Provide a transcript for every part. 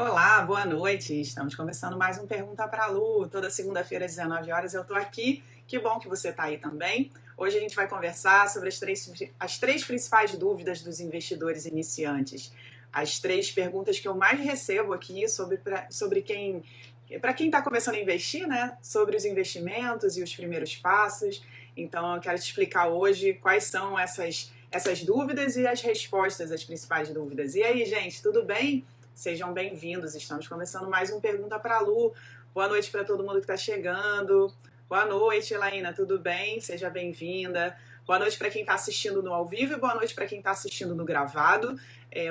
Olá, boa noite. Estamos começando mais um Pergunta para a Lu. Toda segunda-feira às 19 horas eu estou aqui. Que bom que você está aí também. Hoje a gente vai conversar sobre as três principais dúvidas dos investidores iniciantes. As três perguntas que eu mais recebo aqui sobre para quem está começando a investir, né? Sobre os investimentos e os primeiros passos. Então eu quero te explicar hoje quais são essas dúvidas e as respostas às principais dúvidas. E aí, gente, tudo bem? Sejam bem-vindos, estamos começando mais um Pergunta para a Lu. Boa noite para todo mundo que está chegando. Boa noite, Elaina, tudo bem? Seja bem-vinda. Boa noite para quem está assistindo no ao vivo e boa noite para quem está assistindo no gravado.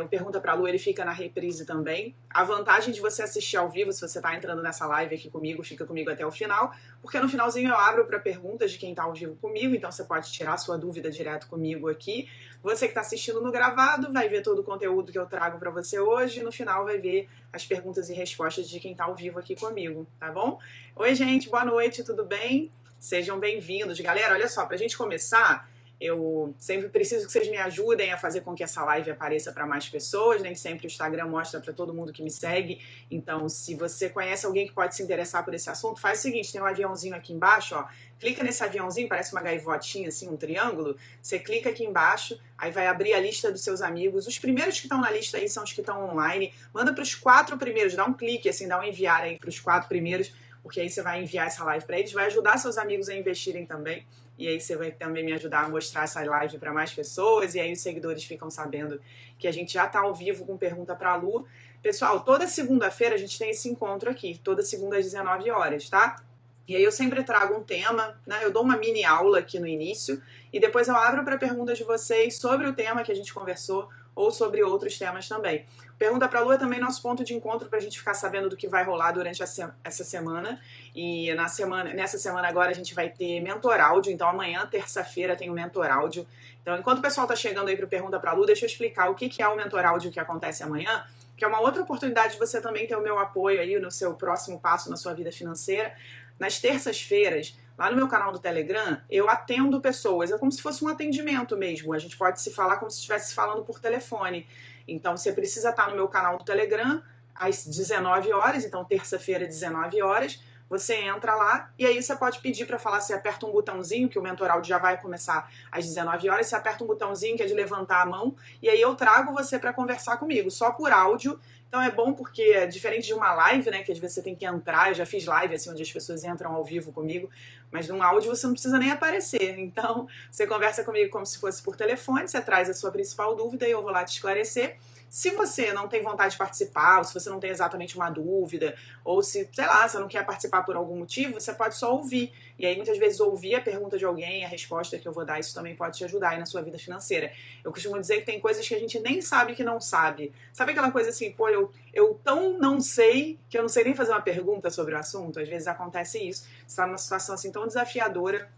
O Pergunta para a Lu, ele fica na reprise também. A vantagem de você assistir ao vivo, se você está entrando nessa live aqui comigo, fica comigo até o final, porque no finalzinho eu abro para perguntas de quem está ao vivo comigo, então você pode tirar sua dúvida direto comigo aqui. Você que está assistindo no gravado vai ver todo o conteúdo que eu trago para você hoje e no final vai ver as perguntas e respostas de quem está ao vivo aqui comigo, tá bom? Oi, gente, boa noite, tudo bem? Sejam bem-vindos. Galera, olha só, para a gente começar, eu sempre preciso que vocês me ajudem a fazer com que essa live apareça para mais pessoas, nem sempre o Instagram mostra para todo mundo que me segue. Então, se você conhece alguém que pode se interessar por esse assunto, faz o seguinte, tem um aviãozinho aqui embaixo, ó. Clica nesse aviãozinho, parece uma gaivotinha, assim, um triângulo. Você clica aqui embaixo, aí vai abrir a lista dos seus amigos. Os primeiros que estão na lista aí são os que estão online. Manda para os 4 primeiros, dá um clique, assim, dá um enviar aí para os 4 primeiros, porque aí você vai enviar essa live para eles, vai ajudar seus amigos a investirem também. E aí você vai também me ajudar a mostrar essa live para mais pessoas, e aí os seguidores ficam sabendo que a gente já está ao vivo com Pergunta para a Lu. Pessoal, toda segunda-feira a gente tem esse encontro aqui, toda segunda às 19 horas, tá? E aí eu sempre trago um tema, né? Eu dou uma mini aula aqui no início, e depois eu abro para perguntas de vocês sobre o tema que a gente conversou, ou sobre outros temas também. Pergunta para a Lu é também nosso ponto de encontro para a gente ficar sabendo do que vai rolar durante essa semana. E nessa semana agora a gente vai ter mentor áudio, então amanhã, terça-feira, tem o mentor áudio. Então, enquanto o pessoal está chegando aí para Pergunta para a Lu, deixa eu explicar o que é o mentor áudio que acontece amanhã, que é uma outra oportunidade de você também ter o meu apoio aí no seu próximo passo na sua vida financeira. Nas terças-feiras, lá no meu canal do Telegram, eu atendo pessoas, é como se fosse um atendimento mesmo, a gente pode se falar como se estivesse falando por telefone. Então você precisa estar no meu canal do Telegram às 19 horas, então terça-feira, 19 horas, você entra lá e aí você pode pedir para falar, você aperta um botãozinho, que o mentor áudio já vai começar às 19 horas, você aperta um botãozinho que é de levantar a mão e aí eu trago você para conversar comigo, só por áudio. Então é bom porque, é diferente de uma live, né, que às vezes você tem que entrar, eu já fiz live assim, onde as pessoas entram ao vivo comigo, mas num áudio você não precisa nem aparecer. Então você conversa comigo como se fosse por telefone, você traz a sua principal dúvida e eu vou lá te esclarecer. Se você não tem vontade de participar, ou se você não tem exatamente uma dúvida, ou se, sei lá, você não quer participar por algum motivo, você pode só ouvir. E aí, muitas vezes, ouvir a pergunta de alguém, a resposta que eu vou dar, isso também pode te ajudar aí na sua vida financeira. Eu costumo dizer que tem coisas que a gente nem sabe que não sabe. Sabe aquela coisa assim, pô, eu tão não sei que eu não sei nem fazer uma pergunta sobre o assunto? Às vezes acontece isso. Você está numa situação assim tão desafiadora,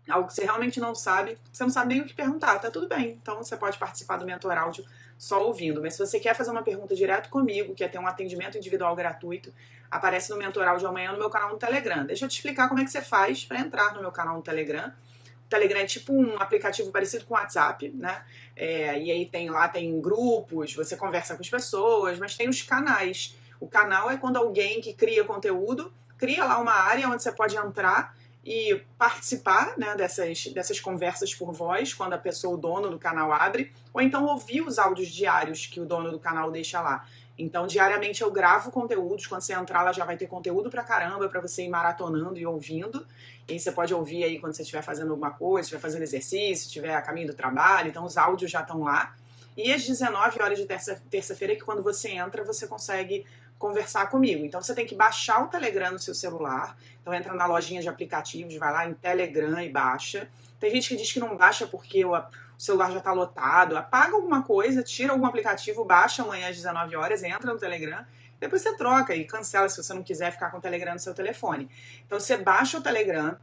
algo que você realmente não sabe, você não sabe nem o que perguntar, tá tudo bem. Então você pode participar do mentor áudio só ouvindo. Mas se você quer fazer uma pergunta direto comigo, quer ter um atendimento individual gratuito, aparece no mentor áudio amanhã no meu canal no Telegram. Deixa eu te explicar como é que você faz para entrar no meu canal no Telegram. O Telegram é tipo um aplicativo parecido com o WhatsApp, né? E aí tem grupos, você conversa com as pessoas, mas tem os canais. O canal é quando alguém que cria conteúdo, cria lá uma área onde você pode entrar e participar, né, dessas conversas por voz, quando a pessoa, o dono do canal, abre, ou então ouvir os áudios diários que o dono do canal deixa lá. Então, diariamente eu gravo conteúdos, quando você entrar lá já vai ter conteúdo pra caramba, pra você ir maratonando e ouvindo, e você pode ouvir aí quando você estiver fazendo alguma coisa, estiver fazendo exercício, estiver a caminho do trabalho, então os áudios já estão lá. E às 19 horas de terça-feira, que quando você entra, você consegue conversar comigo. Então você tem que baixar o Telegram no seu celular. Então entra na lojinha de aplicativos, vai lá em Telegram e baixa. Tem gente que diz que não baixa porque o celular já está lotado. Apaga alguma coisa, tira algum aplicativo, baixa amanhã às 19 horas, entra no Telegram. Depois você troca e cancela se você não quiser ficar com o Telegram no seu telefone. Então você baixa o Telegram.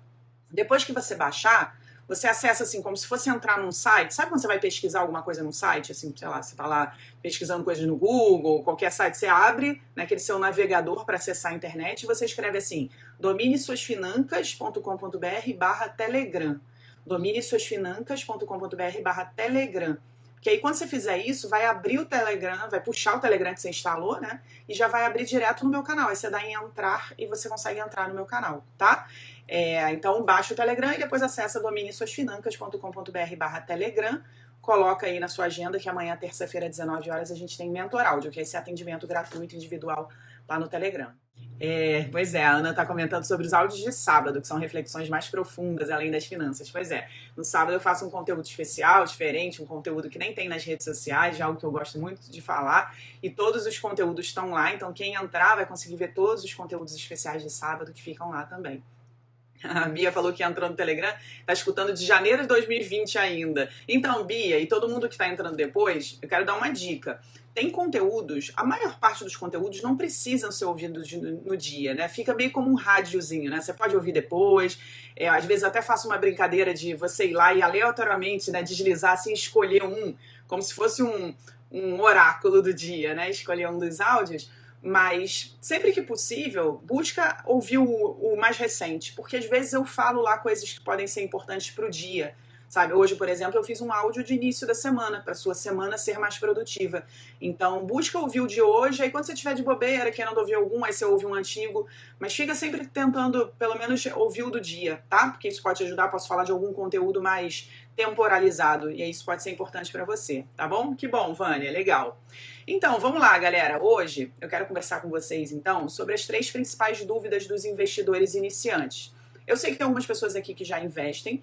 Depois que você baixar, você acessa assim, como se fosse entrar num site. Sabe quando você vai pesquisar alguma coisa num site? Assim, sei lá, você tá lá pesquisando coisas no Google, qualquer site, você abre naquele seu navegador para acessar a internet e você escreve assim, dominesuasfinancas.com.br/telegram. dominesuasfinancas.com.br/telegram. Porque aí quando você fizer isso, vai abrir o Telegram, vai puxar o Telegram que você instalou, né? E já vai abrir direto no meu canal. Aí você dá em entrar e você consegue entrar no meu canal, tá? Então baixa o Telegram e depois acessa dominiesuasfinancas.com.br/Telegram. Coloca aí na sua agenda que amanhã, terça-feira, às 19 horas, a gente tem Mentor Áudio, que é esse atendimento gratuito individual lá no Telegram. Pois é, a Ana está comentando sobre os áudios de sábado, que são reflexões mais profundas, além das finanças. Pois é, no sábado eu faço um conteúdo especial, diferente, um conteúdo que nem tem nas redes sociais, algo que eu gosto muito de falar, e todos os conteúdos estão lá, então quem entrar vai conseguir ver todos os conteúdos especiais de sábado que ficam lá também. A Bia falou que entrou no Telegram, tá escutando de janeiro de 2020 ainda. Então, Bia, e todo mundo que tá entrando depois, eu quero dar uma dica. Tem conteúdos, a maior parte dos conteúdos não precisam ser ouvidos no dia, né? Fica meio como um rádiozinho, né? Você pode ouvir depois. Às vezes até faço uma brincadeira de você ir lá e aleatoriamente, né, deslizar assim, escolher como se fosse um oráculo do dia, né? Escolher um dos áudios. Mas sempre que possível, busca ouvir o mais recente, porque às vezes eu falo lá coisas que podem ser importantes para o dia, sabe? Hoje, por exemplo, eu fiz um áudio de início da semana, para sua semana ser mais produtiva. Então, busca ouvir o de hoje, aí quando você tiver de bobeira, querendo ouvir algum, aí você ouve um antigo, mas fica sempre tentando, pelo menos, ouvir o do dia, tá? Porque isso pode te ajudar, posso falar de algum conteúdo mais temporalizado, e aí isso pode ser importante para você, tá bom? Que bom, Vânia, legal. Então, vamos lá, galera. Hoje eu quero conversar com vocês, então, sobre as 3 principais dúvidas dos investidores iniciantes. Eu sei que tem algumas pessoas aqui que já investem,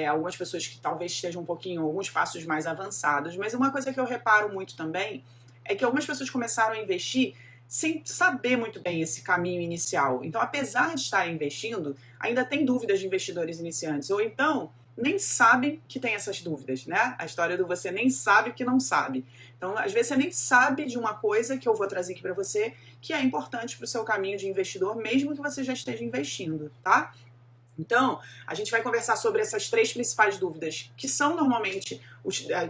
algumas pessoas que talvez estejam alguns passos mais avançados, mas uma coisa que eu reparo muito também é que algumas pessoas começaram a investir sem saber muito bem esse caminho inicial. Então, apesar de estar investindo, ainda tem dúvidas de investidores iniciantes, ou então nem sabem que tem essas dúvidas, né? A história do você nem sabe que não sabe. Então, às vezes você nem sabe de uma coisa que eu vou trazer aqui para você que é importante para o seu caminho de investidor, mesmo que você já esteja investindo, tá? Então, a gente vai conversar sobre essas 3 principais dúvidas, que são normalmente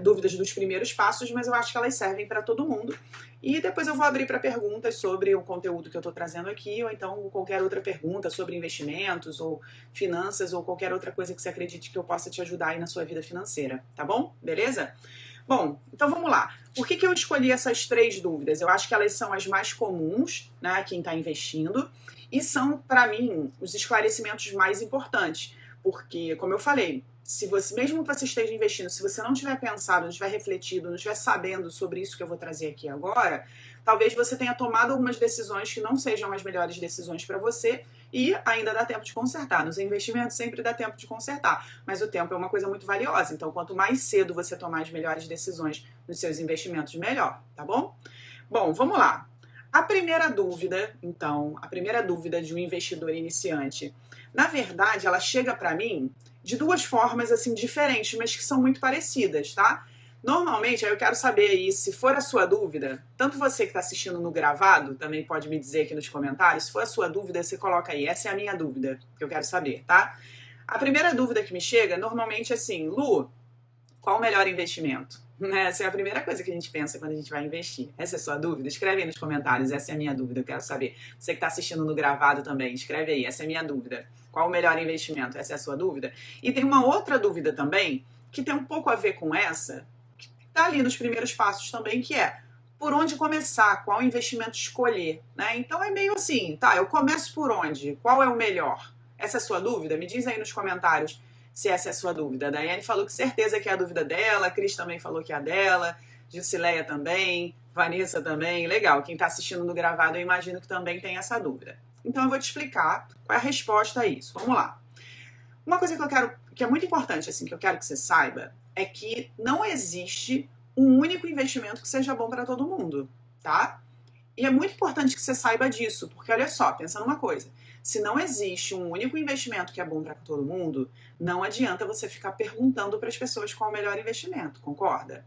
dúvidas dos primeiros passos, mas eu acho que elas servem para todo mundo. E depois eu vou abrir para perguntas sobre o conteúdo que eu estou trazendo aqui, ou então qualquer outra pergunta sobre investimentos, ou finanças, ou qualquer outra coisa que você acredite que eu possa te ajudar aí na sua vida financeira, tá bom? Beleza? Bom, então vamos lá. Por que eu escolhi essas 3 dúvidas? Eu acho que elas são as mais comuns, né, quem está investindo, e são, para mim, os esclarecimentos mais importantes. Porque, como eu falei, mesmo que você esteja investindo, se você não tiver pensado, não tiver refletido, não estiver sabendo sobre isso que eu vou trazer aqui agora, talvez você tenha tomado algumas decisões que não sejam as melhores decisões para você e ainda dá tempo de consertar. Nos investimentos sempre dá tempo de consertar, mas o tempo é uma coisa muito valiosa. Então, quanto mais cedo você tomar as melhores decisões nos seus investimentos, melhor, tá bom? Bom, vamos lá. A primeira dúvida de um investidor iniciante, na verdade, ela chega para mim de 2 formas assim diferentes, mas que são muito parecidas, tá? Normalmente, aí eu quero saber aí, se for a sua dúvida, tanto você que está assistindo no gravado, também pode me dizer aqui nos comentários, se for a sua dúvida, você coloca aí, essa é a minha dúvida, que eu quero saber, tá? A primeira dúvida que me chega, normalmente é assim, Lu, qual o melhor investimento? Essa é a primeira coisa que a gente pensa quando a gente vai investir. Essa é a sua dúvida? Escreve aí nos comentários, essa é a minha dúvida, eu quero saber. Você que está assistindo no gravado também, escreve aí, essa é a minha dúvida. Qual o melhor investimento? Essa é a sua dúvida? E tem uma outra dúvida também, que tem um pouco a ver com essa, que está ali nos primeiros passos também, que é por onde começar, qual investimento escolher, né? Então é meio assim, tá, eu começo por onde? Qual é o melhor? Essa é a sua dúvida? Me diz aí nos comentários se essa é a sua dúvida. A Daiane falou que certeza que é a dúvida dela, a Cris também falou que é a dela, Gilcileia também, Vanessa também, legal. Quem está assistindo no gravado eu imagino que também tem essa dúvida. Então eu vou te explicar qual é a resposta a isso. Vamos lá. Uma coisa que é muito importante, assim, que eu quero que você saiba, é que não existe um único investimento que seja bom para todo mundo, tá? E é muito importante que você saiba disso, porque olha só, pensa numa coisa. Se não existe um único investimento que é bom para todo mundo, não adianta você ficar perguntando para as pessoas qual é o melhor investimento, concorda?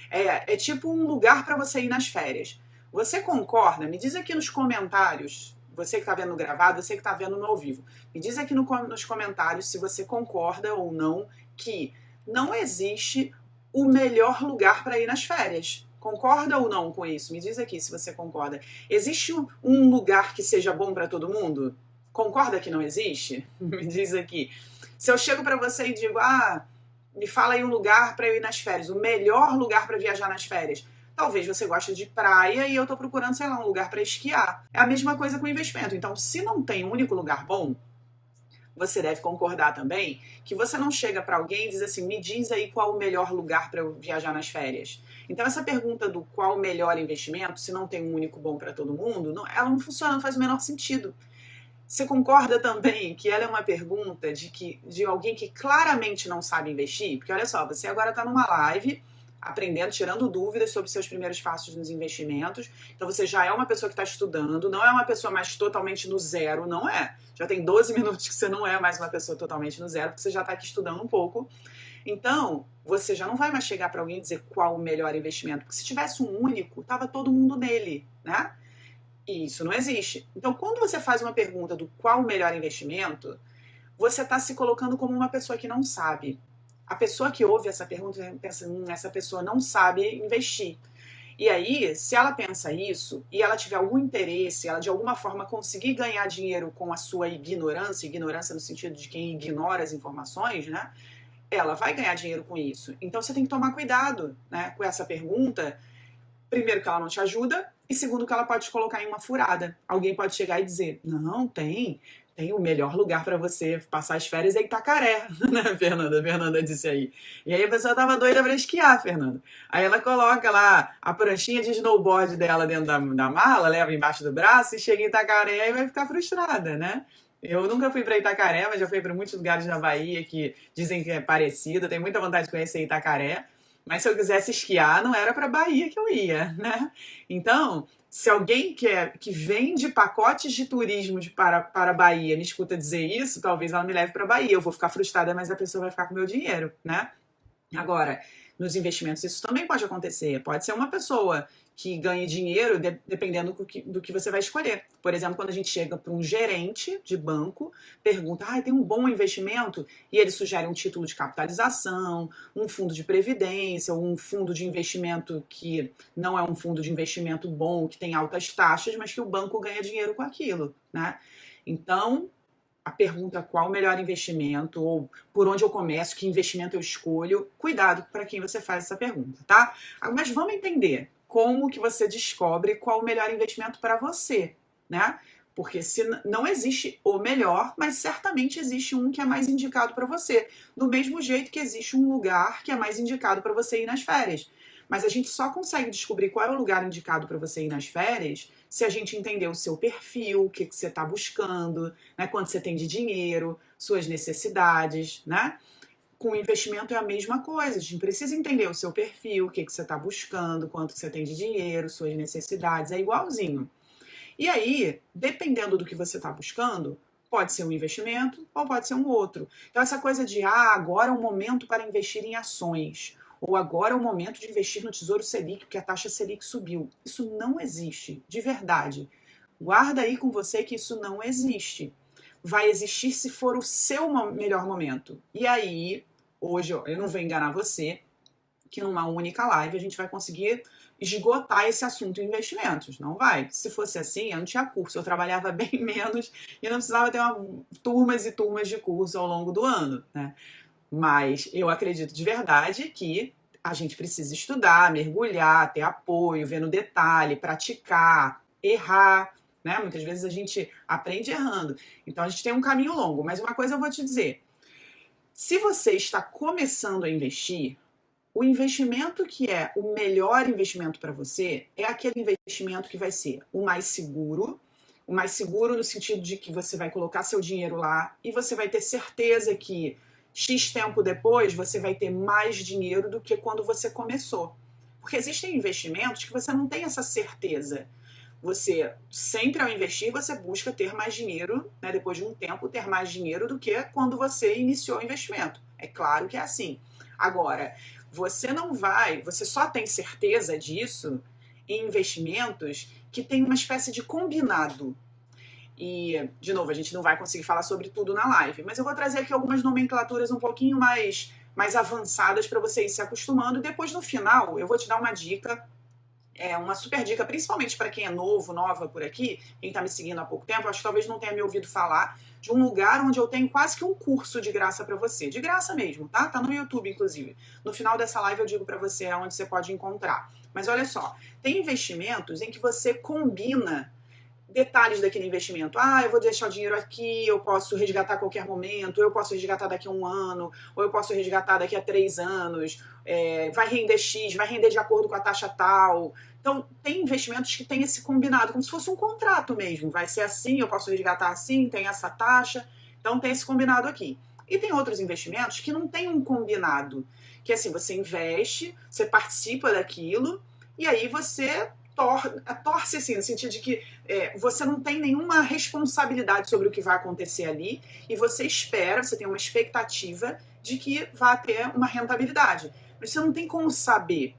É tipo um lugar para você ir nas férias. Você concorda? Me diz aqui nos comentários, você que está vendo gravado, você que está vendo no ao vivo, me diz aqui nos comentários se você concorda ou não que não existe o melhor lugar para ir nas férias. Concorda ou não com isso? Me diz aqui se você concorda. Existe um lugar que seja bom para todo mundo? Concorda que não existe? Me diz aqui. Se eu chego para você e digo, me fala aí um lugar para eu ir nas férias, o melhor lugar para viajar nas férias. Talvez você goste de praia e eu tô procurando, sei lá, um lugar para esquiar. É a mesma coisa com investimento. Então, se não tem um único lugar bom, você deve concordar também que você não chega para alguém e diz assim, me diz aí qual o melhor lugar para eu viajar nas férias. Então essa pergunta do qual o melhor investimento, se não tem um único bom para todo mundo, ela não funciona, não faz o menor sentido. Você concorda também que ela é uma pergunta de alguém que claramente não sabe investir? Porque olha só, você agora está numa live aprendendo, tirando dúvidas sobre seus primeiros passos nos investimentos. Então você já é uma pessoa que está estudando, não é uma pessoa mais totalmente no zero, não é. Já tem 12 minutos que você não é mais uma pessoa totalmente no zero, porque você já está aqui estudando um pouco. Então, você já não vai mais chegar para alguém e dizer qual o melhor investimento, porque se tivesse um único, tava todo mundo nele, né? E isso não existe. Então, quando você faz uma pergunta do qual o melhor investimento, você está se colocando como uma pessoa que não sabe. A pessoa que ouve essa pergunta pensa, essa pessoa não sabe investir. E aí, se ela pensa isso e ela tiver algum interesse, ela de alguma forma conseguir ganhar dinheiro com a sua ignorância no sentido de quem ignora as informações, né? Ela vai ganhar dinheiro com isso. Então você tem que tomar cuidado, né, com essa pergunta. Primeiro, que ela não te ajuda, e segundo, que ela pode te colocar em uma furada. Alguém pode chegar e dizer, não, tem o melhor lugar para você passar as férias é Itacaré, né, Fernanda? A Fernanda disse aí. E aí a pessoa tava doida para esquiar, Fernanda. Aí ela coloca lá a pranchinha de snowboard dela dentro da mala, leva embaixo do braço e chega em Itacaré e vai ficar frustrada, né? Eu nunca fui para Itacaré, mas já fui para muitos lugares na Bahia que dizem que é parecido. Eu tenho muita vontade de conhecer Itacaré. Mas se eu quisesse esquiar, não era para Bahia que eu ia, né? Então, se alguém que vende pacotes de turismo para a Bahia me escuta dizer isso, talvez ela me leve para a Bahia. Eu vou ficar frustrada, mas a pessoa vai ficar com o meu dinheiro, né? Agora, nos investimentos isso também pode acontecer. Pode ser uma pessoa que ganhe dinheiro dependendo do que você vai escolher. Por exemplo, quando a gente chega para um gerente de banco, pergunta, tem um bom investimento? E ele sugere um título de capitalização, um fundo de previdência, ou um fundo de investimento que não é um fundo de investimento bom, que tem altas taxas, mas que o banco ganha dinheiro com aquilo, né? Então, a pergunta qual o melhor investimento, ou por onde eu começo, que investimento eu escolho, cuidado para quem você faz essa pergunta, tá? Mas vamos entender como que você descobre qual o melhor investimento para você, né? Porque não existe o melhor, mas certamente existe um que é mais indicado para você. Do mesmo jeito que existe um lugar que é mais indicado para você ir nas férias. Mas a gente só consegue descobrir qual é o lugar indicado para você ir nas férias se a gente entender o seu perfil, o que você está buscando, né? Quanto você tem de dinheiro, suas necessidades, né? Com o investimento é a mesma coisa. A gente precisa entender o seu perfil, o que você está buscando, quanto você tem de dinheiro, suas necessidades, é igualzinho. E aí, dependendo do que você está buscando, pode ser um investimento ou pode ser um outro. Então essa coisa de, agora é o momento para investir em ações, ou agora é o momento de investir no Tesouro Selic, porque a taxa Selic subiu. Isso não existe, de verdade. Guarda aí com você que isso não existe. Vai existir se for o seu melhor momento. E aí, hoje, eu não vou enganar você, que numa única live a gente vai conseguir esgotar esse assunto em investimentos. Não vai. Se fosse assim, eu não tinha curso, eu trabalhava bem menos e não precisava ter turmas e turmas de curso ao longo do ano, né? Mas eu acredito de verdade que a gente precisa estudar, mergulhar, ter apoio, ver no detalhe, praticar, errar, né? Muitas vezes a gente aprende errando. Então a gente tem um caminho longo. Mas uma coisa eu vou te dizer. Se você está começando a investir, o investimento que é o melhor investimento para você é aquele investimento que vai ser o mais seguro no sentido de que você vai colocar seu dinheiro lá e você vai ter certeza que X tempo depois você vai ter mais dinheiro do que quando você começou. Porque existem investimentos que você não tem essa certeza. Você, sempre ao investir, você busca ter mais dinheiro, né, depois de um tempo, ter mais dinheiro do que quando você iniciou o investimento. É claro que é assim. Agora, você só tem certeza disso em investimentos que tem uma espécie de combinado. E, de novo, a gente não vai conseguir falar sobre tudo na live, mas eu vou trazer aqui algumas nomenclaturas um pouquinho mais avançadas para você ir se acostumando. E depois, no final, eu vou te dar uma dica é uma super dica, principalmente para quem é novo, nova por aqui, quem está me seguindo há pouco tempo, acho que talvez não tenha me ouvido falar de um lugar onde eu tenho quase que um curso de graça para você. De graça mesmo, tá? Tá no YouTube, inclusive. No final dessa live eu digo para você onde você pode encontrar. Mas olha só, tem investimentos em que você combina detalhes daquele investimento. Ah, eu vou deixar o dinheiro aqui, eu posso resgatar a qualquer momento, eu posso resgatar daqui a 1 ano, ou eu posso resgatar daqui a 3 anos, vai render X, vai render de acordo com a taxa tal. Então, tem investimentos que tem esse combinado, como se fosse um contrato mesmo. Vai ser assim, eu posso resgatar assim, tem essa taxa. Então, tem esse combinado aqui. E tem outros investimentos que não tem um combinado. Que é assim, você investe, você participa daquilo, e aí você torce assim, no sentido de que você não tem nenhuma responsabilidade sobre o que vai acontecer ali e você espera, você tem uma expectativa de que vai ter uma rentabilidade. Mas você não tem como saber.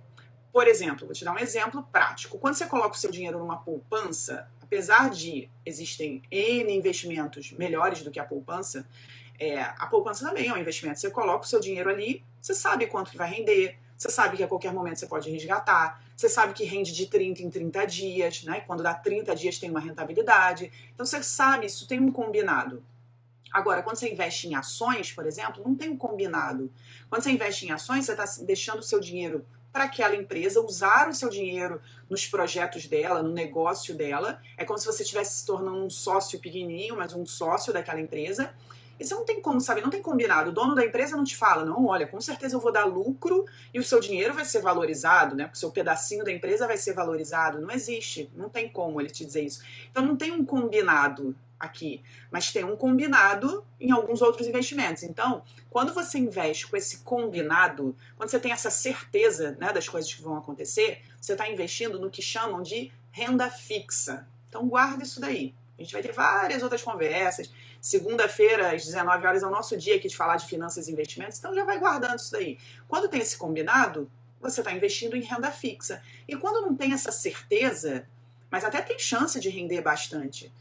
Por exemplo, vou te dar um exemplo prático. Quando você coloca o seu dinheiro numa poupança, apesar de existem N investimentos melhores do que a poupança também é um investimento. Você coloca o seu dinheiro ali, você sabe quanto que vai render, você sabe que a qualquer momento você pode resgatar, você sabe que rende de 30 em 30 dias, né? Quando dá 30 dias tem uma rentabilidade. Então você sabe, isso tem um combinado. Agora, quando você investe em ações, por exemplo, não tem um combinado. Quando você investe em ações, você está deixando o seu dinheiro para aquela empresa, usar o seu dinheiro nos projetos dela, no negócio dela. É como se você estivesse se tornando um sócio pequenininho, mas um sócio daquela empresa. E você não tem como saber, não tem combinado. O dono da empresa não te fala, não, olha, com certeza eu vou dar lucro e o seu dinheiro vai ser valorizado, né? Porque o seu pedacinho da empresa vai ser valorizado. Não existe, não tem como ele te dizer isso. Então não tem um combinado aqui, mas tem um combinado em alguns outros investimentos. Então, quando você investe com esse combinado, quando você tem essa certeza, né, das coisas que vão acontecer, você está investindo no que chamam de renda fixa. Então guarda isso daí. A gente vai ter várias outras conversas. Segunda-feira, às 19 horas, é o nosso dia aqui de falar de finanças e investimentos, então já vai guardando isso daí. Quando tem esse combinado, você está investindo em renda fixa. E quando não tem essa certeza, mas até tem chance de render bastante.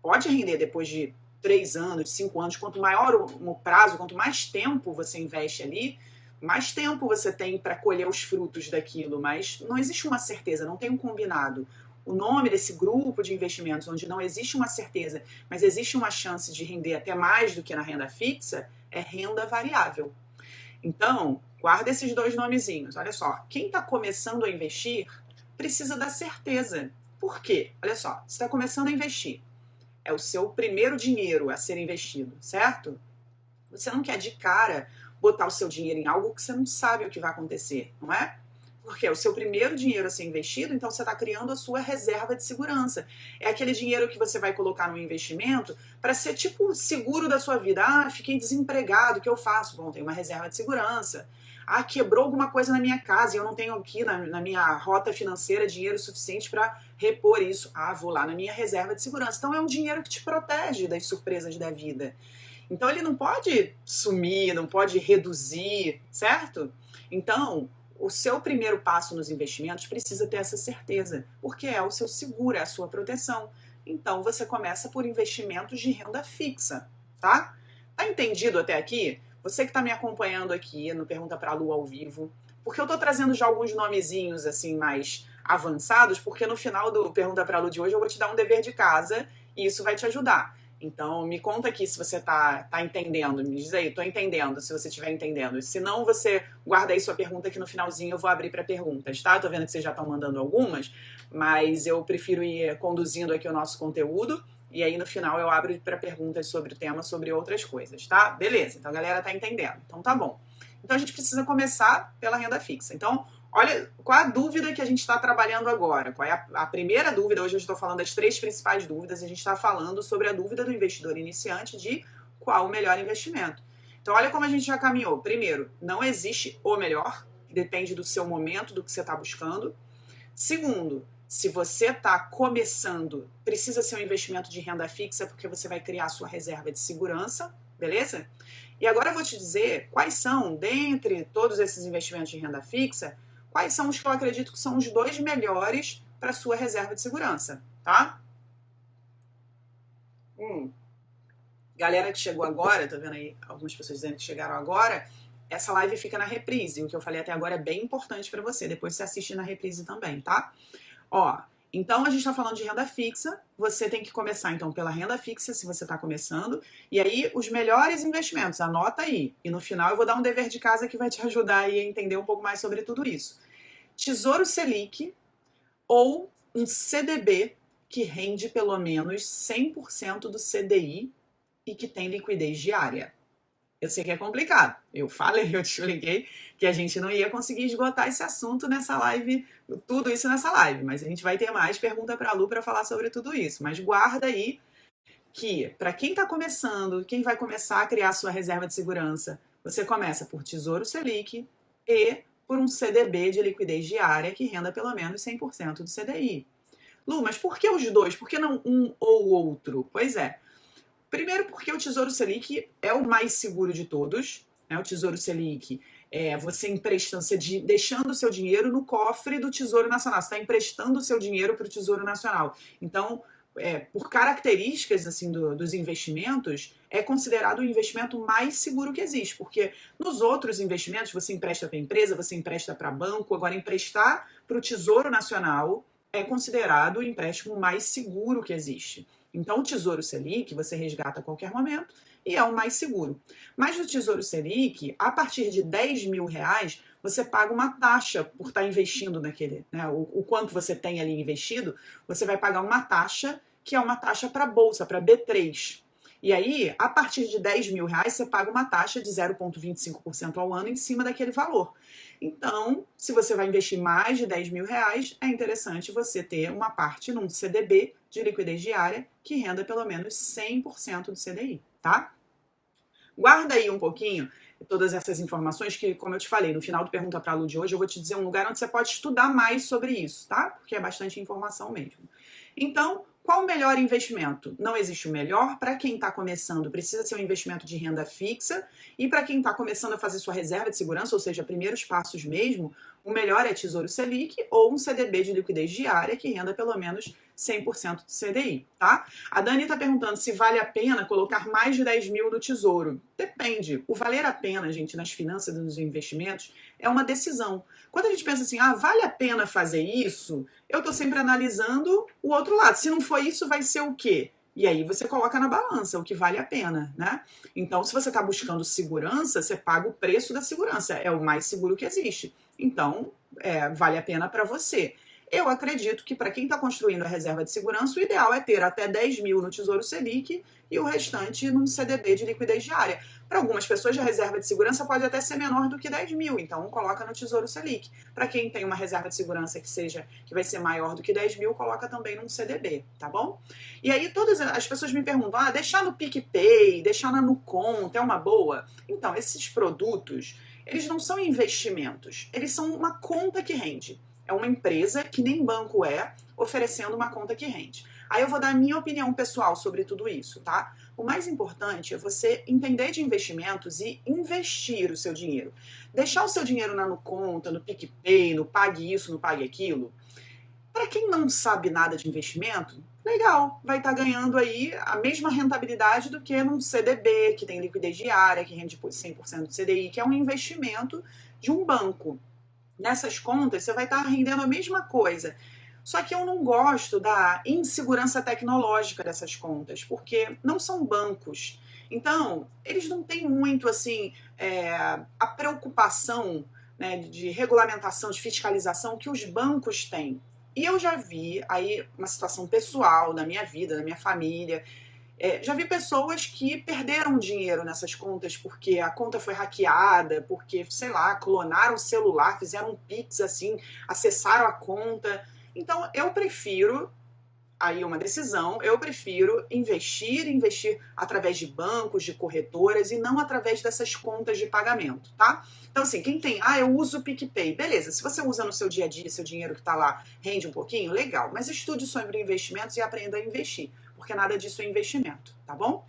Pode render depois de 3 anos, de 5 anos, quanto maior o prazo, quanto mais tempo você investe ali, mais tempo você tem para colher os frutos daquilo, mas não existe uma certeza, não tem um combinado. O nome desse grupo de investimentos, onde não existe uma certeza, mas existe uma chance de render até mais do que na renda fixa, é renda variável. Então, guarda esses 2 nomezinhos. Olha só, quem está começando a investir precisa da certeza. Por quê? Olha só, você está começando a investir. É o seu primeiro dinheiro a ser investido, certo? Você não quer de cara botar o seu dinheiro em algo que você não sabe o que vai acontecer, não é? Porque é o seu primeiro dinheiro a ser investido, então você está criando a sua reserva de segurança. É aquele dinheiro que você vai colocar no investimento para ser tipo seguro da sua vida. Ah, fiquei desempregado, o que eu faço? Bom, tem uma reserva de segurança. Ah, quebrou alguma coisa na minha casa e eu não tenho aqui na minha rota financeira dinheiro suficiente para repor isso. Ah, vou lá na minha reserva de segurança. Então é um dinheiro que te protege das surpresas da vida. Então ele não pode sumir, não pode reduzir, certo? Então, o seu primeiro passo nos investimentos precisa ter essa certeza, porque é o seu seguro, é a sua proteção. Então, você começa por investimentos de renda fixa, tá? Tá entendido até aqui? Você que está me acompanhando aqui no Pergunta pra Lu ao vivo, porque eu tô trazendo já alguns nomezinhos assim mais avançados, porque no final do Pergunta pra Lu de hoje eu vou te dar um dever de casa e isso vai te ajudar. Então, me conta aqui se você tá entendendo. Me diz aí, tô entendendo, se você estiver entendendo. Se não, você guarda aí sua pergunta que no finalzinho eu vou abrir para perguntas, tá? Tô vendo que vocês já estão mandando algumas, mas eu prefiro ir conduzindo aqui o nosso conteúdo e aí no final eu abro para perguntas sobre o tema, sobre outras coisas, tá? Beleza, então a galera tá entendendo. Então tá bom. Então a gente precisa começar pela renda fixa. Então, olha, qual a dúvida que a gente está trabalhando agora? Qual é a primeira dúvida? Hoje eu estou falando das 3 principais dúvidas e a gente está falando sobre a dúvida do investidor iniciante de qual o melhor investimento. Então, olha como a gente já caminhou. Primeiro, não existe o melhor, depende do seu momento, do que você está buscando. Segundo, se você está começando, precisa ser um investimento de renda fixa porque você vai criar a sua reserva de segurança, beleza? E agora eu vou te dizer quais são, dentre todos esses investimentos de renda fixa, quais são os que eu acredito que são os 2 melhores para a sua reserva de segurança, tá? Galera que chegou agora, tá vendo aí algumas pessoas dizendo que chegaram agora, essa live fica na reprise. O que eu falei até agora é bem importante para você. Depois você assiste na reprise também, tá? Ó, então a gente está falando de renda fixa. Você tem que começar, então, pela renda fixa, se você está começando. E aí, os melhores investimentos, anota aí. E no final eu vou dar um dever de casa que vai te ajudar aí a entender um pouco mais sobre tudo isso. Tesouro Selic ou um CDB que rende pelo menos 100% do CDI e que tem liquidez diária. Eu sei que é complicado. Eu falei, eu te expliquei que a gente não ia conseguir esgotar esse assunto nessa live, tudo isso nessa live, mas a gente vai ter mais pergunta para a Lu para falar sobre tudo isso. Mas guarda aí que, para quem está começando, quem vai começar a criar sua reserva de segurança, você começa por Tesouro Selic e por um CDB de liquidez diária que renda pelo menos 100% do CDI. Lu, mas por que os dois? Por que não um ou outro? Pois é. Primeiro porque o Tesouro Selic é o mais seguro de todos. Né? O Tesouro Selic é você emprestando, deixando o seu dinheiro no cofre do Tesouro Nacional. Você está emprestando o seu dinheiro para o Tesouro Nacional. Então, por características assim, dos investimentos, é considerado o investimento mais seguro que existe. Porque nos outros investimentos, você empresta para empresa, você empresta para banco. Agora, emprestar para o Tesouro Nacional é considerado o empréstimo mais seguro que existe. Então, o Tesouro Selic você resgata a qualquer momento e é o mais seguro. Mas no Tesouro Selic, a partir de R$10 mil, você paga uma taxa por estar investindo naquele, né? O quanto você tem ali investido, você vai pagar uma taxa que é uma taxa para a Bolsa, para B3. E aí, a partir de R$10 mil, você paga uma taxa de 0,25% ao ano em cima daquele valor. Então, se você vai investir mais de R$10 mil, é interessante você ter uma parte num CDB de liquidez diária que renda pelo menos 100% do CDI, tá? Guarda aí um pouquinho todas essas informações que, como eu te falei, no final do Pergunta pra Lu de hoje, eu vou te dizer um lugar onde você pode estudar mais sobre isso, tá? Porque é bastante informação mesmo. Então, qual o melhor investimento? Não existe o melhor. Para quem está começando, precisa ser um investimento de renda fixa. E para quem está começando a fazer sua reserva de segurança, ou seja, primeiros passos mesmo, o melhor é Tesouro Selic ou um CDB de liquidez diária que renda pelo menos 100% do CDI, tá? A Dani está perguntando se vale a pena colocar mais de R$10 mil no Tesouro. Depende. O valer a pena, gente, nas finanças e nos investimentos é uma decisão. Quando a gente pensa assim, vale a pena fazer isso? Eu estou sempre analisando o outro lado. Se não for isso, vai ser o quê? E aí você coloca na balança o que vale a pena, né? Então, se você está buscando segurança, você paga o preço da segurança. É o mais seguro que existe. Então, vale a pena para você. Eu acredito que para quem está construindo a reserva de segurança, o ideal é ter até R$10 mil no Tesouro Selic e o restante num CDB de liquidez diária. Para algumas pessoas, a reserva de segurança pode até ser menor do que R$10 mil, então coloca no Tesouro Selic. Para quem tem uma reserva de segurança que vai ser maior do que R$10 mil, coloca também num CDB, tá bom? E aí todas as pessoas me perguntam, deixar no PicPay, deixar na Nuconta, é uma boa? Então, esses produtos, eles não são investimentos, eles são uma conta que rende. É uma empresa, que nem banco oferecendo uma conta que rende. Aí eu vou dar a minha opinião pessoal sobre tudo isso, tá? O mais importante é você entender de investimentos e investir o seu dinheiro. Deixar o seu dinheiro na Nuconta, no PicPay, no Pague Isso, no Pague Aquilo. Para quem não sabe nada de investimento, legal, vai estar ganhando aí a mesma rentabilidade do que num CDB, que tem liquidez diária, que rende 100% do CDI, que é um investimento de um banco. Nessas contas, você vai estar rendendo a mesma coisa. Só que eu não gosto da insegurança tecnológica dessas contas, porque não são bancos. Então, eles não têm muito, assim, a preocupação, né, de regulamentação, de fiscalização que os bancos têm. E eu já vi aí uma situação pessoal da minha vida, da minha família. Já vi pessoas que perderam dinheiro nessas contas porque a conta foi hackeada, porque, sei lá, clonaram o celular, fizeram um Pix assim, acessaram a conta. Então, eu prefiro, aí uma decisão, eu prefiro investir através de bancos, de corretoras e não através dessas contas de pagamento, tá? Então, assim, quem tem, eu uso o PicPay, beleza, se você usa no seu dia a dia, seu dinheiro que tá lá rende um pouquinho, legal, mas estude sobre investimentos e aprenda a investir, porque nada disso é investimento, tá bom?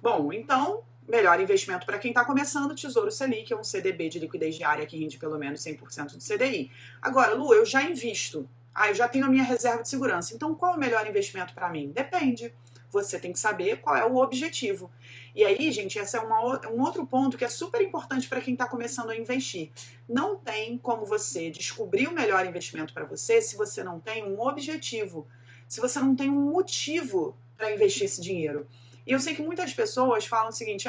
Bom, então, melhor investimento para quem está começando, Tesouro Selic, é um CDB de liquidez diária que rende pelo menos 100% do CDI. Agora, Lu, eu já invisto Ah, eu já tenho a minha reserva de segurança. Então, qual é o melhor investimento para mim? Depende. Você tem que saber qual é o objetivo. E aí, gente, esse é um outro ponto que é super importante para quem está começando a investir. Não tem como você descobrir o melhor investimento para você se você não tem um objetivo, se você não tem um motivo para investir esse dinheiro. E eu sei que muitas pessoas falam o seguinte,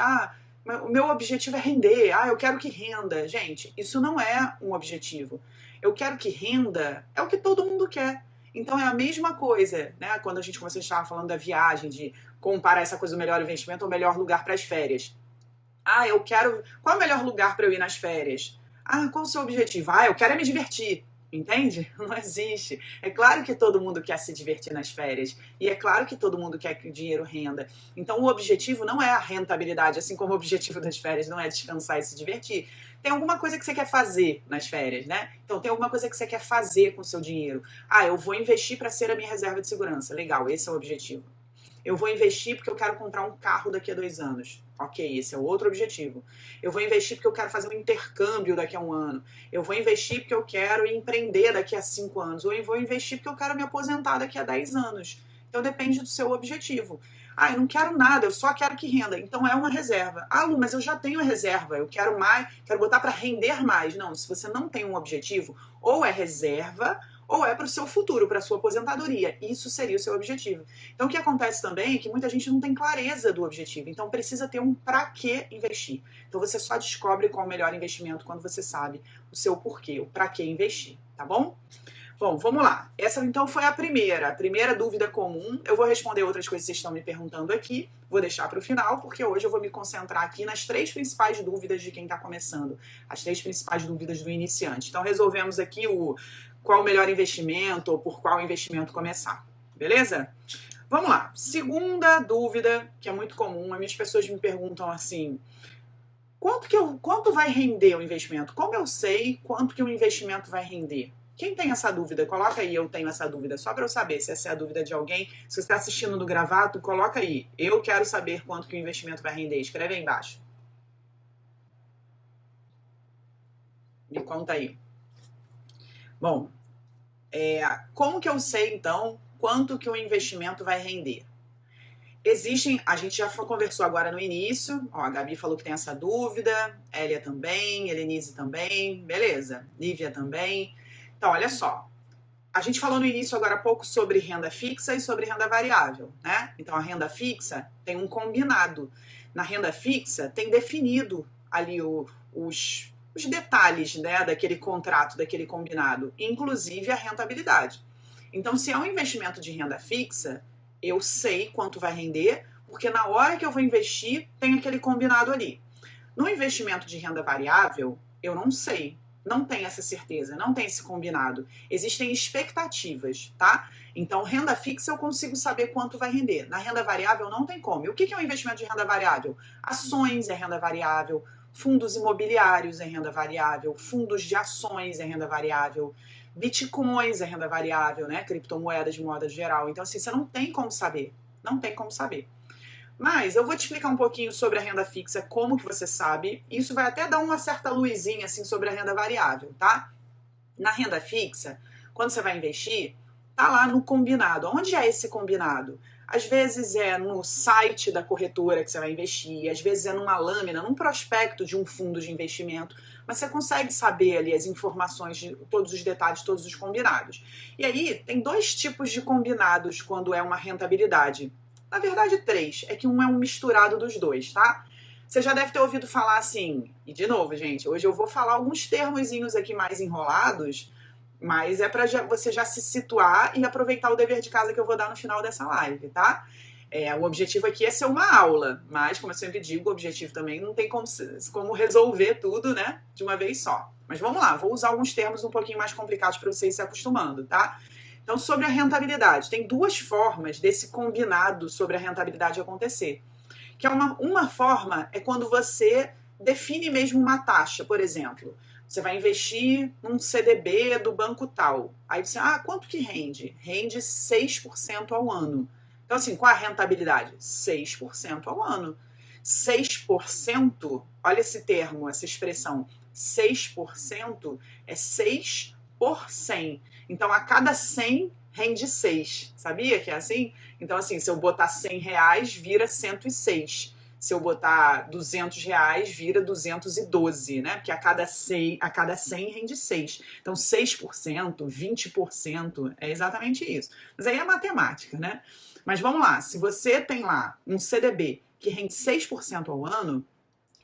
o meu objetivo é render, eu quero que renda. Gente, isso não é um objetivo. Eu quero que renda é o que todo mundo quer. Então é a mesma coisa, né? Quando a gente começou a estar falando da viagem, de comparar essa coisa do melhor investimento ao melhor lugar para as férias. Eu quero... Qual é o melhor lugar para eu ir nas férias? Qual é o seu objetivo? Eu quero me divertir. Entende? Não existe. É claro que todo mundo quer se divertir nas férias. E é claro que todo mundo quer que o dinheiro renda. Então o objetivo não é a rentabilidade, assim como o objetivo das férias não é descansar e se divertir. Tem alguma coisa que você quer fazer nas férias, né? Então tem alguma coisa que você quer fazer com o seu dinheiro. Eu vou investir para ser a minha reserva de segurança. Legal, esse é o objetivo. Eu vou investir porque eu quero comprar um carro daqui a 2 anos. Ok, esse é o outro objetivo. Eu vou investir porque eu quero fazer um intercâmbio daqui a 1 ano. Eu vou investir porque eu quero empreender daqui a 5 anos. Ou eu vou investir porque eu quero me aposentar daqui a 10 anos. Então depende do seu objetivo. Eu não quero nada, eu só quero que renda. Então é uma reserva. Lu, mas eu já tenho a reserva, eu quero mais, quero botar para render mais. Não, se você não tem um objetivo, ou é reserva, ou é para o seu futuro, para a sua aposentadoria. Isso seria o seu objetivo. Então o que acontece também é que muita gente não tem clareza do objetivo, então precisa ter um para que investir. Então você só descobre qual é o melhor investimento quando você sabe o seu porquê, o para que investir, tá bom? Bom, vamos lá. Essa então foi a primeira dúvida comum. Eu vou responder outras coisas que vocês estão me perguntando aqui, vou deixar para o final, porque hoje eu vou me concentrar aqui nas 3 principais dúvidas de quem está começando, as 3 principais dúvidas do iniciante. Então resolvemos aqui qual o melhor investimento ou por qual investimento começar, beleza? Vamos lá. Segunda dúvida, que é muito comum, as pessoas me perguntam assim, quanto vai render o investimento? Como eu sei quanto que o investimento vai render? Quem tem essa dúvida? Coloca aí, eu tenho essa dúvida, só para eu saber se essa é a dúvida de alguém. Se você está assistindo no gravado, coloca aí. Eu quero saber quanto que o investimento vai render. Escreve aí embaixo. Me conta aí. Bom, como que eu sei, então, quanto que o investimento vai render? A gente já conversou agora no início, a Gabi falou que tem essa dúvida, Elia também, Helenise também, beleza, Lívia também. Então, olha só, a gente falou no início agora há pouco sobre renda fixa e sobre renda variável, né? Então, a renda fixa tem um combinado. Na renda fixa, tem definido ali os detalhes, né, daquele contrato, daquele combinado, inclusive a rentabilidade. Então, se é um investimento de renda fixa, eu sei quanto vai render, porque na hora que eu vou investir, tem aquele combinado ali. No investimento de renda variável, eu não sei. Não tem essa certeza, não tem esse combinado. Existem expectativas, tá? Então, renda fixa eu consigo saber quanto vai render. Na renda variável não tem como. E o que é um investimento de renda variável? Ações é renda variável, fundos imobiliários é renda variável, fundos de ações é renda variável, bitcoins é renda variável, né? Criptomoedas de modo geral. Então, assim, você não tem como saber. Não tem como saber. Mas eu vou te explicar um pouquinho sobre a renda fixa, como que você sabe. Isso vai até dar uma certa luzinha assim sobre a renda variável, tá? Na renda fixa, quando você vai investir, tá lá no combinado. Onde é esse combinado? Às vezes é no site da corretora que você vai investir, às vezes é numa lâmina, num prospecto de um fundo de investimento, mas você consegue saber ali as informações, de todos os detalhes, todos os combinados. E aí, tem 2 tipos de combinados quando é uma rentabilidade. Na verdade, 3. É que um é um misturado dos 2, tá? Você já deve ter ouvido falar assim, e de novo, gente, hoje eu vou falar alguns termozinhos aqui mais enrolados, mas é para você já se situar e aproveitar o dever de casa que eu vou dar no final dessa live, tá? O objetivo aqui é ser uma aula, mas, como eu sempre digo, o objetivo também não tem como resolver tudo, né, de uma vez só. Mas vamos lá, vou usar alguns termos um pouquinho mais complicados para vocês se acostumando, tá? Então, sobre a rentabilidade, tem 2 formas desse combinado sobre a rentabilidade acontecer. Que é uma forma é quando você define mesmo uma taxa, por exemplo. Você vai investir num CDB do banco tal. Aí você, quanto que rende? Rende 6% ao ano. Então, assim, qual a rentabilidade? 6% ao ano. 6%, olha esse termo, essa expressão, 6% é 6 por 100. Então, a cada 100 rende 6. Sabia que é assim? Então, assim, se eu botar R$100, vira 106. Se eu botar R$200, vira 212, né? Porque a cada 100 rende 6. Então, 6%, 20%, é exatamente isso. Mas aí é matemática, né? Mas vamos lá, se você tem lá um CDB que rende 6% ao ano,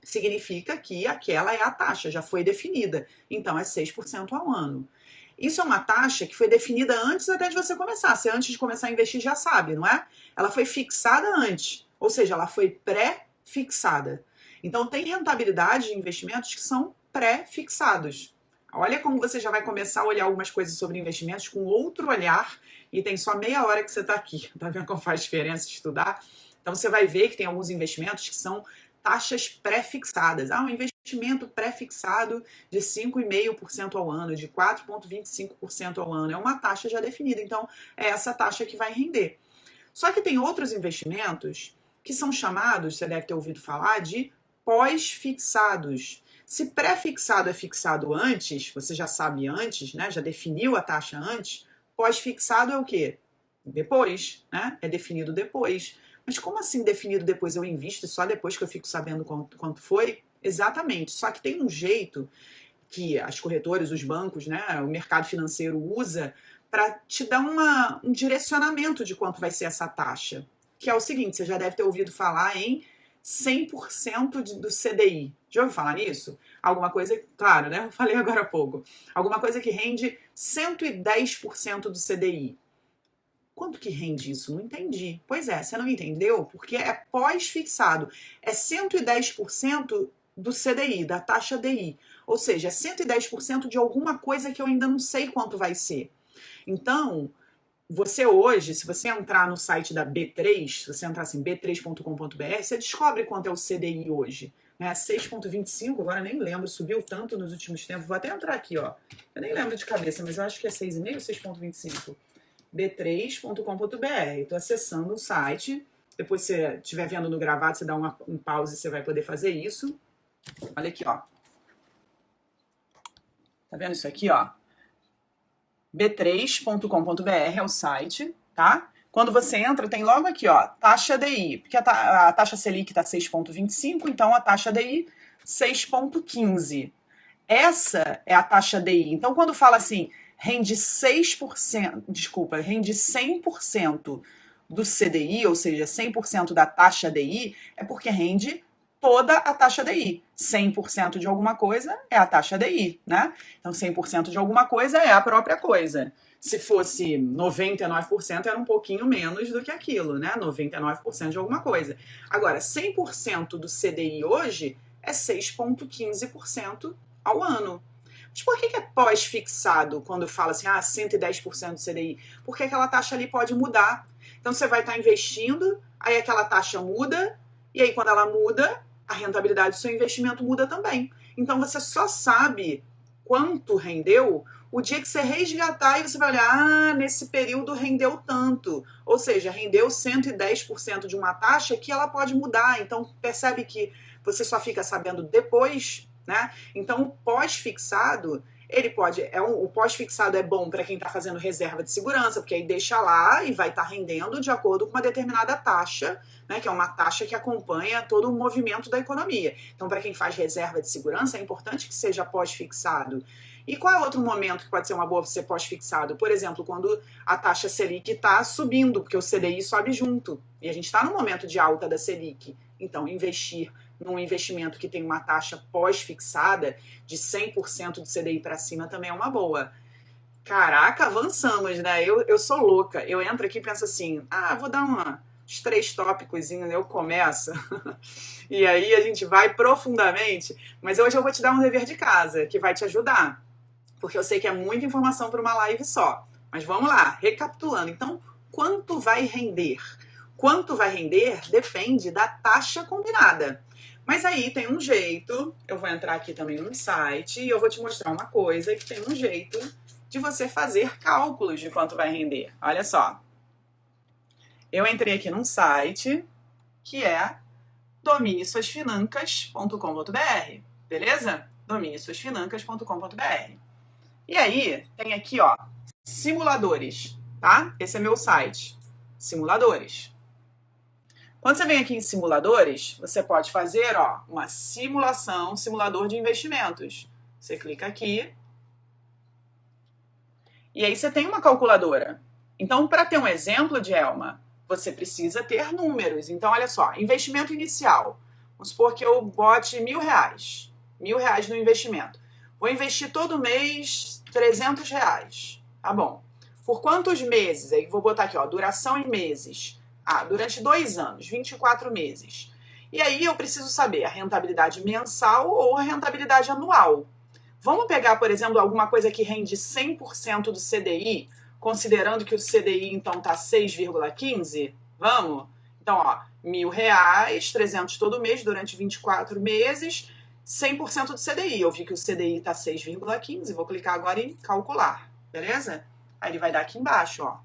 significa que aquela é a taxa, já foi definida. Então, é 6% ao ano. Isso é uma taxa que foi definida antes até de você começar. Você antes de começar a investir já sabe, não é? Ela foi fixada antes, ou seja, ela foi pré-fixada. Então tem rentabilidade de investimentos que são pré-fixados. Olha como você já vai começar a olhar algumas coisas sobre investimentos com outro olhar e tem só meia hora que você está aqui. Tá vendo como faz diferença estudar? Então você vai ver que tem alguns investimentos que são taxas pré-fixadas. Um investimento pré-fixado de 5,5% ao ano, de 4,25% ao ano. É uma taxa já definida, então é essa taxa que vai render. Só que tem outros investimentos que são chamados, você deve ter ouvido falar, de pós-fixados. Se pré-fixado é fixado antes, você já sabe antes, né? Já definiu a taxa antes, pós-fixado é o quê? Depois, né? É definido depois. Mas como assim definido depois? Eu invisto só depois que eu fico sabendo quanto foi? Exatamente. Só que tem um jeito que as corretoras, os bancos, né, o mercado financeiro usa para te dar um direcionamento de quanto vai ser essa taxa. Que é o seguinte, você já deve ter ouvido falar em 100% do CDI. Já ouviu falar nisso? Alguma coisa, claro, né? Eu falei agora há pouco. Alguma coisa que rende 110% do CDI. Quanto que rende isso? Não entendi. Pois é, você não entendeu? Porque é pós-fixado. É 110% do CDI, da taxa DI. Ou seja, é 110% de alguma coisa que eu ainda não sei quanto vai ser. Então, você hoje, se você entrar no site da B3, se você entrar assim, b3.com.br, você descobre quanto é o CDI hoje. 6,25, agora nem lembro, subiu tanto nos últimos tempos. Vou até entrar aqui, ó. Eu nem lembro de cabeça, mas eu acho que é 6,5 ou 6,25. b3.com.br. Estou acessando o site. Depois, se você estiver vendo no gravado, você dá um pause e você vai poder fazer isso. Olha aqui, ó. Tá vendo isso aqui, ó? b3.com.br é o site, tá? Quando você entra, tem logo aqui, ó, taxa DI. Porque a taxa Selic está 6,25, então a taxa DI 6,15. Essa é a taxa DI. Então, quando fala assim, rende 6%, desculpa, rende 100% do CDI, ou seja, 100% da taxa DI, é porque rende toda a taxa DI. 100% de alguma coisa é a taxa DI, né? Então, 100% de alguma coisa é a própria coisa. Se fosse 99%, era um pouquinho menos do que aquilo, né? 99% de alguma coisa. Agora, 100% do CDI hoje é 6,15% ao ano. Mas por que é pós-fixado quando fala assim, 110% do CDI? Porque aquela taxa ali pode mudar. Então você vai estar investindo, aí aquela taxa muda, e aí quando ela muda, a rentabilidade do seu investimento muda também. Então você só sabe quanto rendeu o dia que você resgatar e você vai olhar, nesse período rendeu tanto. Ou seja, rendeu 110% de uma taxa que ela pode mudar. Então percebe que você só fica sabendo depois, né? Então o pós-fixado, ele pode, o pós-fixado é bom para quem está fazendo reserva de segurança, porque aí deixa lá e vai estar rendendo de acordo com uma determinada taxa, né, que é uma taxa que acompanha todo o movimento da economia. Então, para quem faz reserva de segurança, é importante que seja pós-fixado. E qual é outro momento que pode ser uma boa ser pós-fixado? Por exemplo, quando a taxa Selic está subindo, porque o CDI sobe junto. E a gente está no momento de alta da Selic. Então, investir num investimento que tem uma taxa pós-fixada de 100% do CDI para cima também é uma boa. Caraca, avançamos, né? Eu sou louca. Eu entro aqui e penso assim, vou dar uns 3 tópicos, eu começo. E aí a gente vai profundamente. Mas hoje eu vou te dar um dever de casa, que vai te ajudar. Porque eu sei que é muita informação para uma live só. Mas vamos lá, recapitulando. Então, quanto vai render? Quanto vai render depende da taxa combinada. Mas aí tem um jeito, eu vou entrar aqui também no site e eu vou te mostrar uma coisa que tem um jeito de você fazer cálculos de quanto vai render. Olha só. Eu entrei aqui num site que é dominiesuasfinancas.com.br, beleza? dominiesuasfinancas.com.br. E aí tem aqui, ó, simuladores, tá? Esse é meu site, simuladores. Quando você vem aqui em simuladores, você pode fazer, ó, uma simulação, simulador de investimentos. Você clica aqui e aí você tem uma calculadora. Então, para ter um exemplo, Djelma, você precisa ter números. Então, olha só, investimento inicial. Vamos supor que eu bote R$1.000. R$1.000 no investimento. Vou investir todo mês R$300. Tá bom. Por quantos meses? Aí vou botar aqui, ó, duração em meses. Durante 2 anos, 24 meses. E aí eu preciso saber a rentabilidade mensal ou a rentabilidade anual. Vamos pegar, por exemplo, alguma coisa que rende 100% do CDI, considerando que o CDI, então, está 6,15? Vamos? Então, ó, R$1.000, 300 todo mês, durante 24 meses, 100% do CDI. Eu vi que o CDI está 6,15, vou clicar agora em calcular, beleza? Aí ele vai dar aqui embaixo, ó,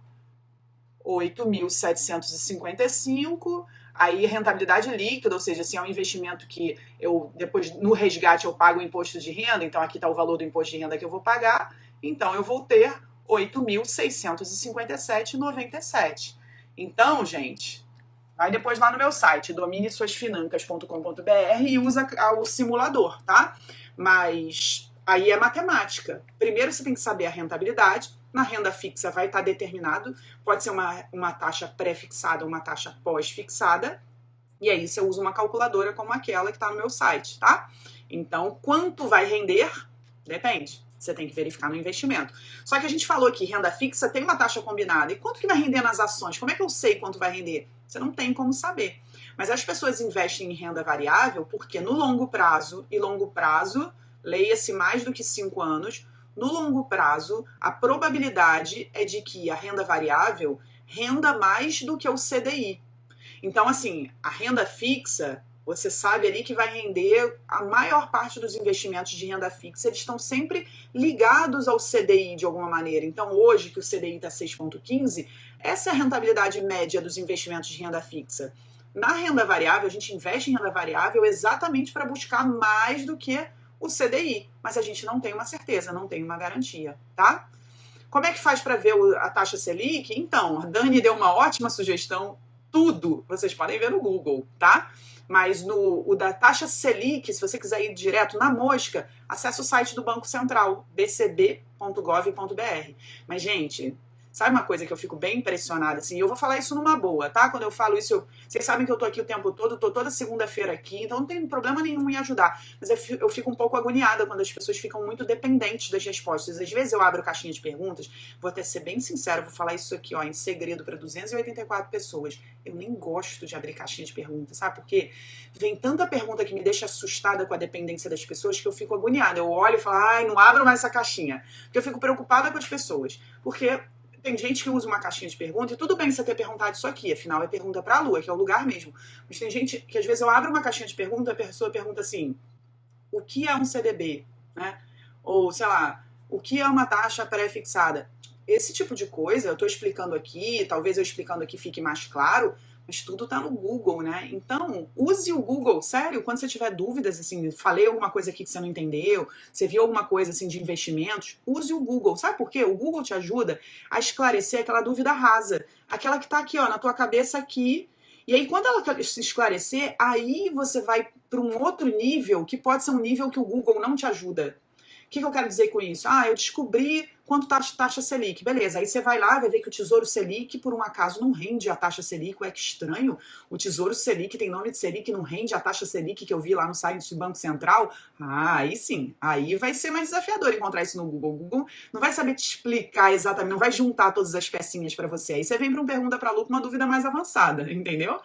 8.755, aí rentabilidade líquida, ou seja, assim, é um investimento que eu, depois, no resgate, eu pago o imposto de renda, então aqui está o valor do imposto de renda que eu vou pagar, então eu vou ter 8.657,97. Então, gente, vai depois lá no meu site, dominesuasfinancas.com.br e usa o simulador, tá? Mas aí é matemática. Primeiro você tem que saber a rentabilidade. Na renda fixa vai estar determinado, pode ser uma taxa pré-fixada ou uma taxa pós-fixada, e aí você usa uma calculadora como aquela que está no meu site, tá? Então, quanto vai render? Depende. Você tem que verificar no investimento. Só que a gente falou que renda fixa tem uma taxa combinada. E quanto que vai render nas ações? Como é que eu sei quanto vai render? Você não tem como saber. Mas as pessoas investem em renda variável porque no longo prazo, e longo prazo, leia-se mais do que 5 anos, no longo prazo, a probabilidade é de que a renda variável renda mais do que o CDI. Então, assim, a renda fixa, você sabe ali que vai render, a maior parte dos investimentos de renda fixa, eles estão sempre ligados ao CDI de alguma maneira. Então, hoje que o CDI está 6,15, essa é a rentabilidade média dos investimentos de renda fixa. Na renda variável, a gente investe em renda variável exatamente para buscar mais do que o CDI, mas a gente não tem uma certeza, não tem uma garantia, tá? Como é que faz para ver a taxa Selic? Então, a Dani deu uma ótima sugestão, tudo vocês podem ver no Google, tá? Mas o da taxa Selic, se você quiser ir direto na mosca, acessa o site do Banco Central, bcb.gov.br. Mas, gente, sabe uma coisa que eu fico bem impressionada, assim, eu vou falar isso numa boa, tá? Quando eu falo isso, vocês sabem que eu tô aqui o tempo todo, tô toda segunda-feira aqui, então não tem problema nenhum em ajudar. Mas eu fico um pouco agoniada quando as pessoas ficam muito dependentes das respostas. Às vezes eu abro caixinha de perguntas, vou até ser bem sincera, vou falar isso aqui, ó, em segredo para 284 pessoas. Eu nem gosto de abrir caixinha de perguntas, sabe? Porque vem tanta pergunta que me deixa assustada com a dependência das pessoas que eu fico agoniada. Eu olho e falo, ai, não abro mais essa caixinha. Porque eu fico preocupada com as pessoas. Porque tem gente que usa uma caixinha de pergunta, e tudo bem você ter perguntado isso aqui, afinal é pergunta para a Lua, que é o lugar mesmo. Mas tem gente que às vezes eu abro uma caixinha de pergunta, a pessoa pergunta assim, o que é um CDB? Né? Ou, sei lá, o que é uma taxa pré-fixada? Esse tipo de coisa, eu estou explicando aqui, talvez eu explicando aqui fique mais claro, mas tudo está no Google, né? Então, use o Google, sério, quando você tiver dúvidas, assim, falei alguma coisa aqui que você não entendeu, você viu alguma coisa, assim, de investimentos, use o Google. Sabe por quê? O Google te ajuda a esclarecer aquela dúvida rasa, aquela que está aqui, ó, na tua cabeça aqui, e aí quando ela se esclarecer, aí você vai para um outro nível, que pode ser um nível que o Google não te ajuda. O que eu quero dizer com isso? Eu descobri quanto taxa Selic. Beleza, aí você vai lá, vai ver que o Tesouro Selic, por um acaso, não rende a taxa Selic. Ué, que estranho. O Tesouro Selic tem nome de Selic, não rende a taxa Selic que eu vi lá no site do Banco Central. Aí sim, aí vai ser mais desafiador encontrar isso no Google. O Google não vai saber te explicar exatamente, não vai juntar todas as pecinhas para você. Aí você vem para um Pergunta para a Lu com uma dúvida mais avançada, entendeu?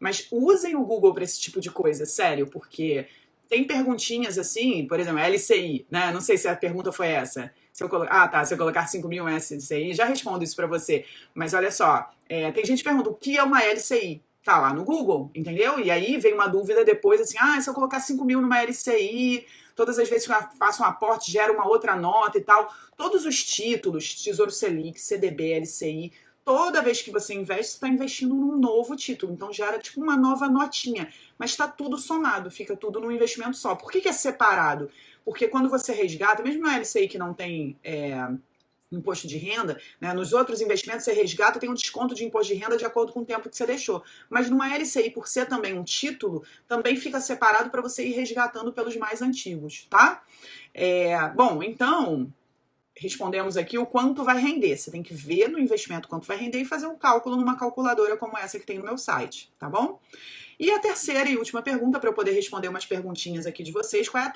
Mas usem o Google para esse tipo de coisa, sério, porque tem perguntinhas assim, por exemplo, LCI, né? Não sei se a pergunta foi essa. Se eu colocar 5.000 LCI, já respondo isso para você. Mas olha só, tem gente que pergunta o que é uma LCI? Tá lá no Google, entendeu? E aí vem uma dúvida depois assim, se eu colocar 5.000 numa LCI, todas as vezes que eu faço um aporte, gera uma outra nota e tal. Todos os títulos, Tesouro Selic, CDB, LCI, toda vez que você investe, você está investindo num novo título. Então gera tipo uma nova notinha. Mas está tudo somado, fica tudo num investimento só. Por que é separado? Porque quando você resgata, mesmo no LCI que não tem imposto de renda, né? Nos outros investimentos você resgata, tem um desconto de imposto de renda de acordo com o tempo que você deixou. Mas numa LCI, por ser também um título, também fica separado para você ir resgatando pelos mais antigos, tá? Bom, então, respondemos aqui o quanto vai render. Você tem que ver no investimento quanto vai render e fazer um cálculo numa calculadora como essa que tem no meu site, tá bom? E a terceira e última pergunta, para eu poder responder umas perguntinhas aqui de vocês, qual é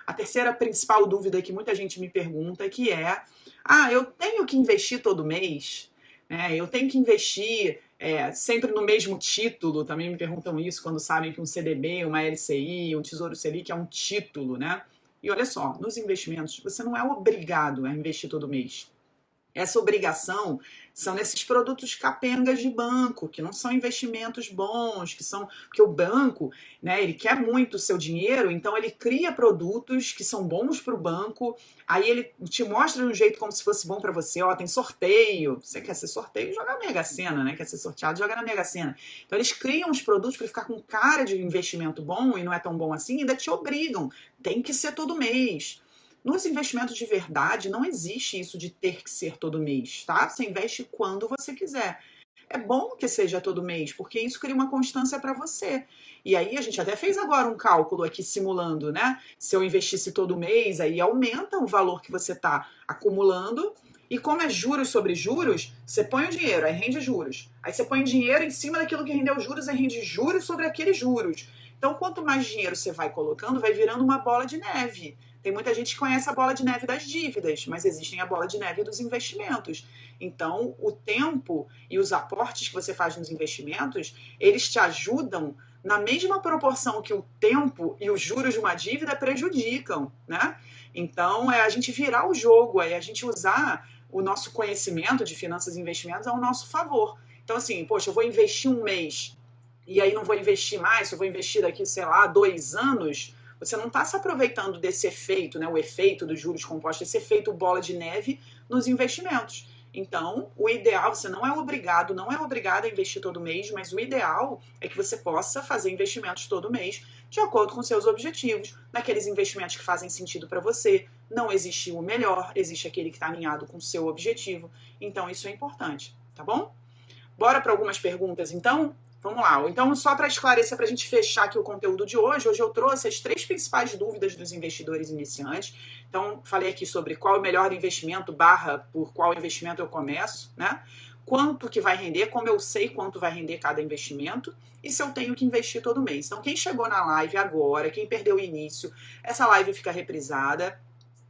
a terceira principal dúvida que muita gente me pergunta, que é, eu tenho que investir todo mês? Eu tenho que investir sempre no mesmo título? Também me perguntam isso quando sabem que um CDB, uma LCI, um Tesouro Selic é um título, né? E olha só, nos investimentos, você não é obrigado a investir todo mês. Essa obrigação são nesses produtos capengas de banco, que não são investimentos bons, porque o banco, né, ele quer muito o seu dinheiro, então ele cria produtos que são bons para o banco, aí ele te mostra de um jeito como se fosse bom para você, tem sorteio, você quer ser sorteio, joga na Mega Sena, né, quer ser sorteado, joga na Mega Sena. Então eles criam os produtos para ficar com cara de investimento bom e não é tão bom assim, e ainda te obrigam, tem que ser todo mês. Nos investimentos de verdade, não existe isso de ter que ser todo mês, tá? Você investe quando você quiser. É bom que seja todo mês, porque isso cria uma constância para você. E aí a gente até fez agora um cálculo aqui simulando, né? Se eu investisse todo mês, aí aumenta o valor que você está acumulando. E como é juros sobre juros, você põe o dinheiro, aí rende juros. Aí você põe dinheiro em cima daquilo que rendeu juros, aí rende juros sobre aqueles juros. Então, quanto mais dinheiro você vai colocando, vai virando uma bola de neve. Tem muita gente que conhece a bola de neve das dívidas, mas existem a bola de neve dos investimentos. Então, o tempo e os aportes que você faz nos investimentos, eles te ajudam na mesma proporção que o tempo e os juros de uma dívida prejudicam, né? Então, é a gente virar o jogo, é a gente usar o nosso conhecimento de finanças e investimentos ao nosso favor. Então, assim, poxa, eu vou investir um mês e aí não vou investir mais, eu vou investir daqui, sei lá, 2 anos, você não está se aproveitando desse efeito, né, o efeito dos juros compostos, esse efeito bola de neve nos investimentos. Então, o ideal, você não é obrigado a investir todo mês, mas o ideal é que você possa fazer investimentos todo mês de acordo com seus objetivos, naqueles investimentos que fazem sentido para você. Não existe o melhor, existe aquele que está alinhado com o seu objetivo. Então, isso é importante, tá bom? Bora para algumas perguntas, então? Vamos lá. Então, só para esclarecer, para a gente fechar aqui o conteúdo de hoje, eu trouxe as 3 principais dúvidas dos investidores iniciantes. Então, falei aqui sobre qual é o melhor investimento, por qual investimento eu começo, né? Quanto que vai render, como eu sei quanto vai render cada investimento e se eu tenho que investir todo mês. Então, quem chegou na live agora, quem perdeu o início, essa live fica reprisada,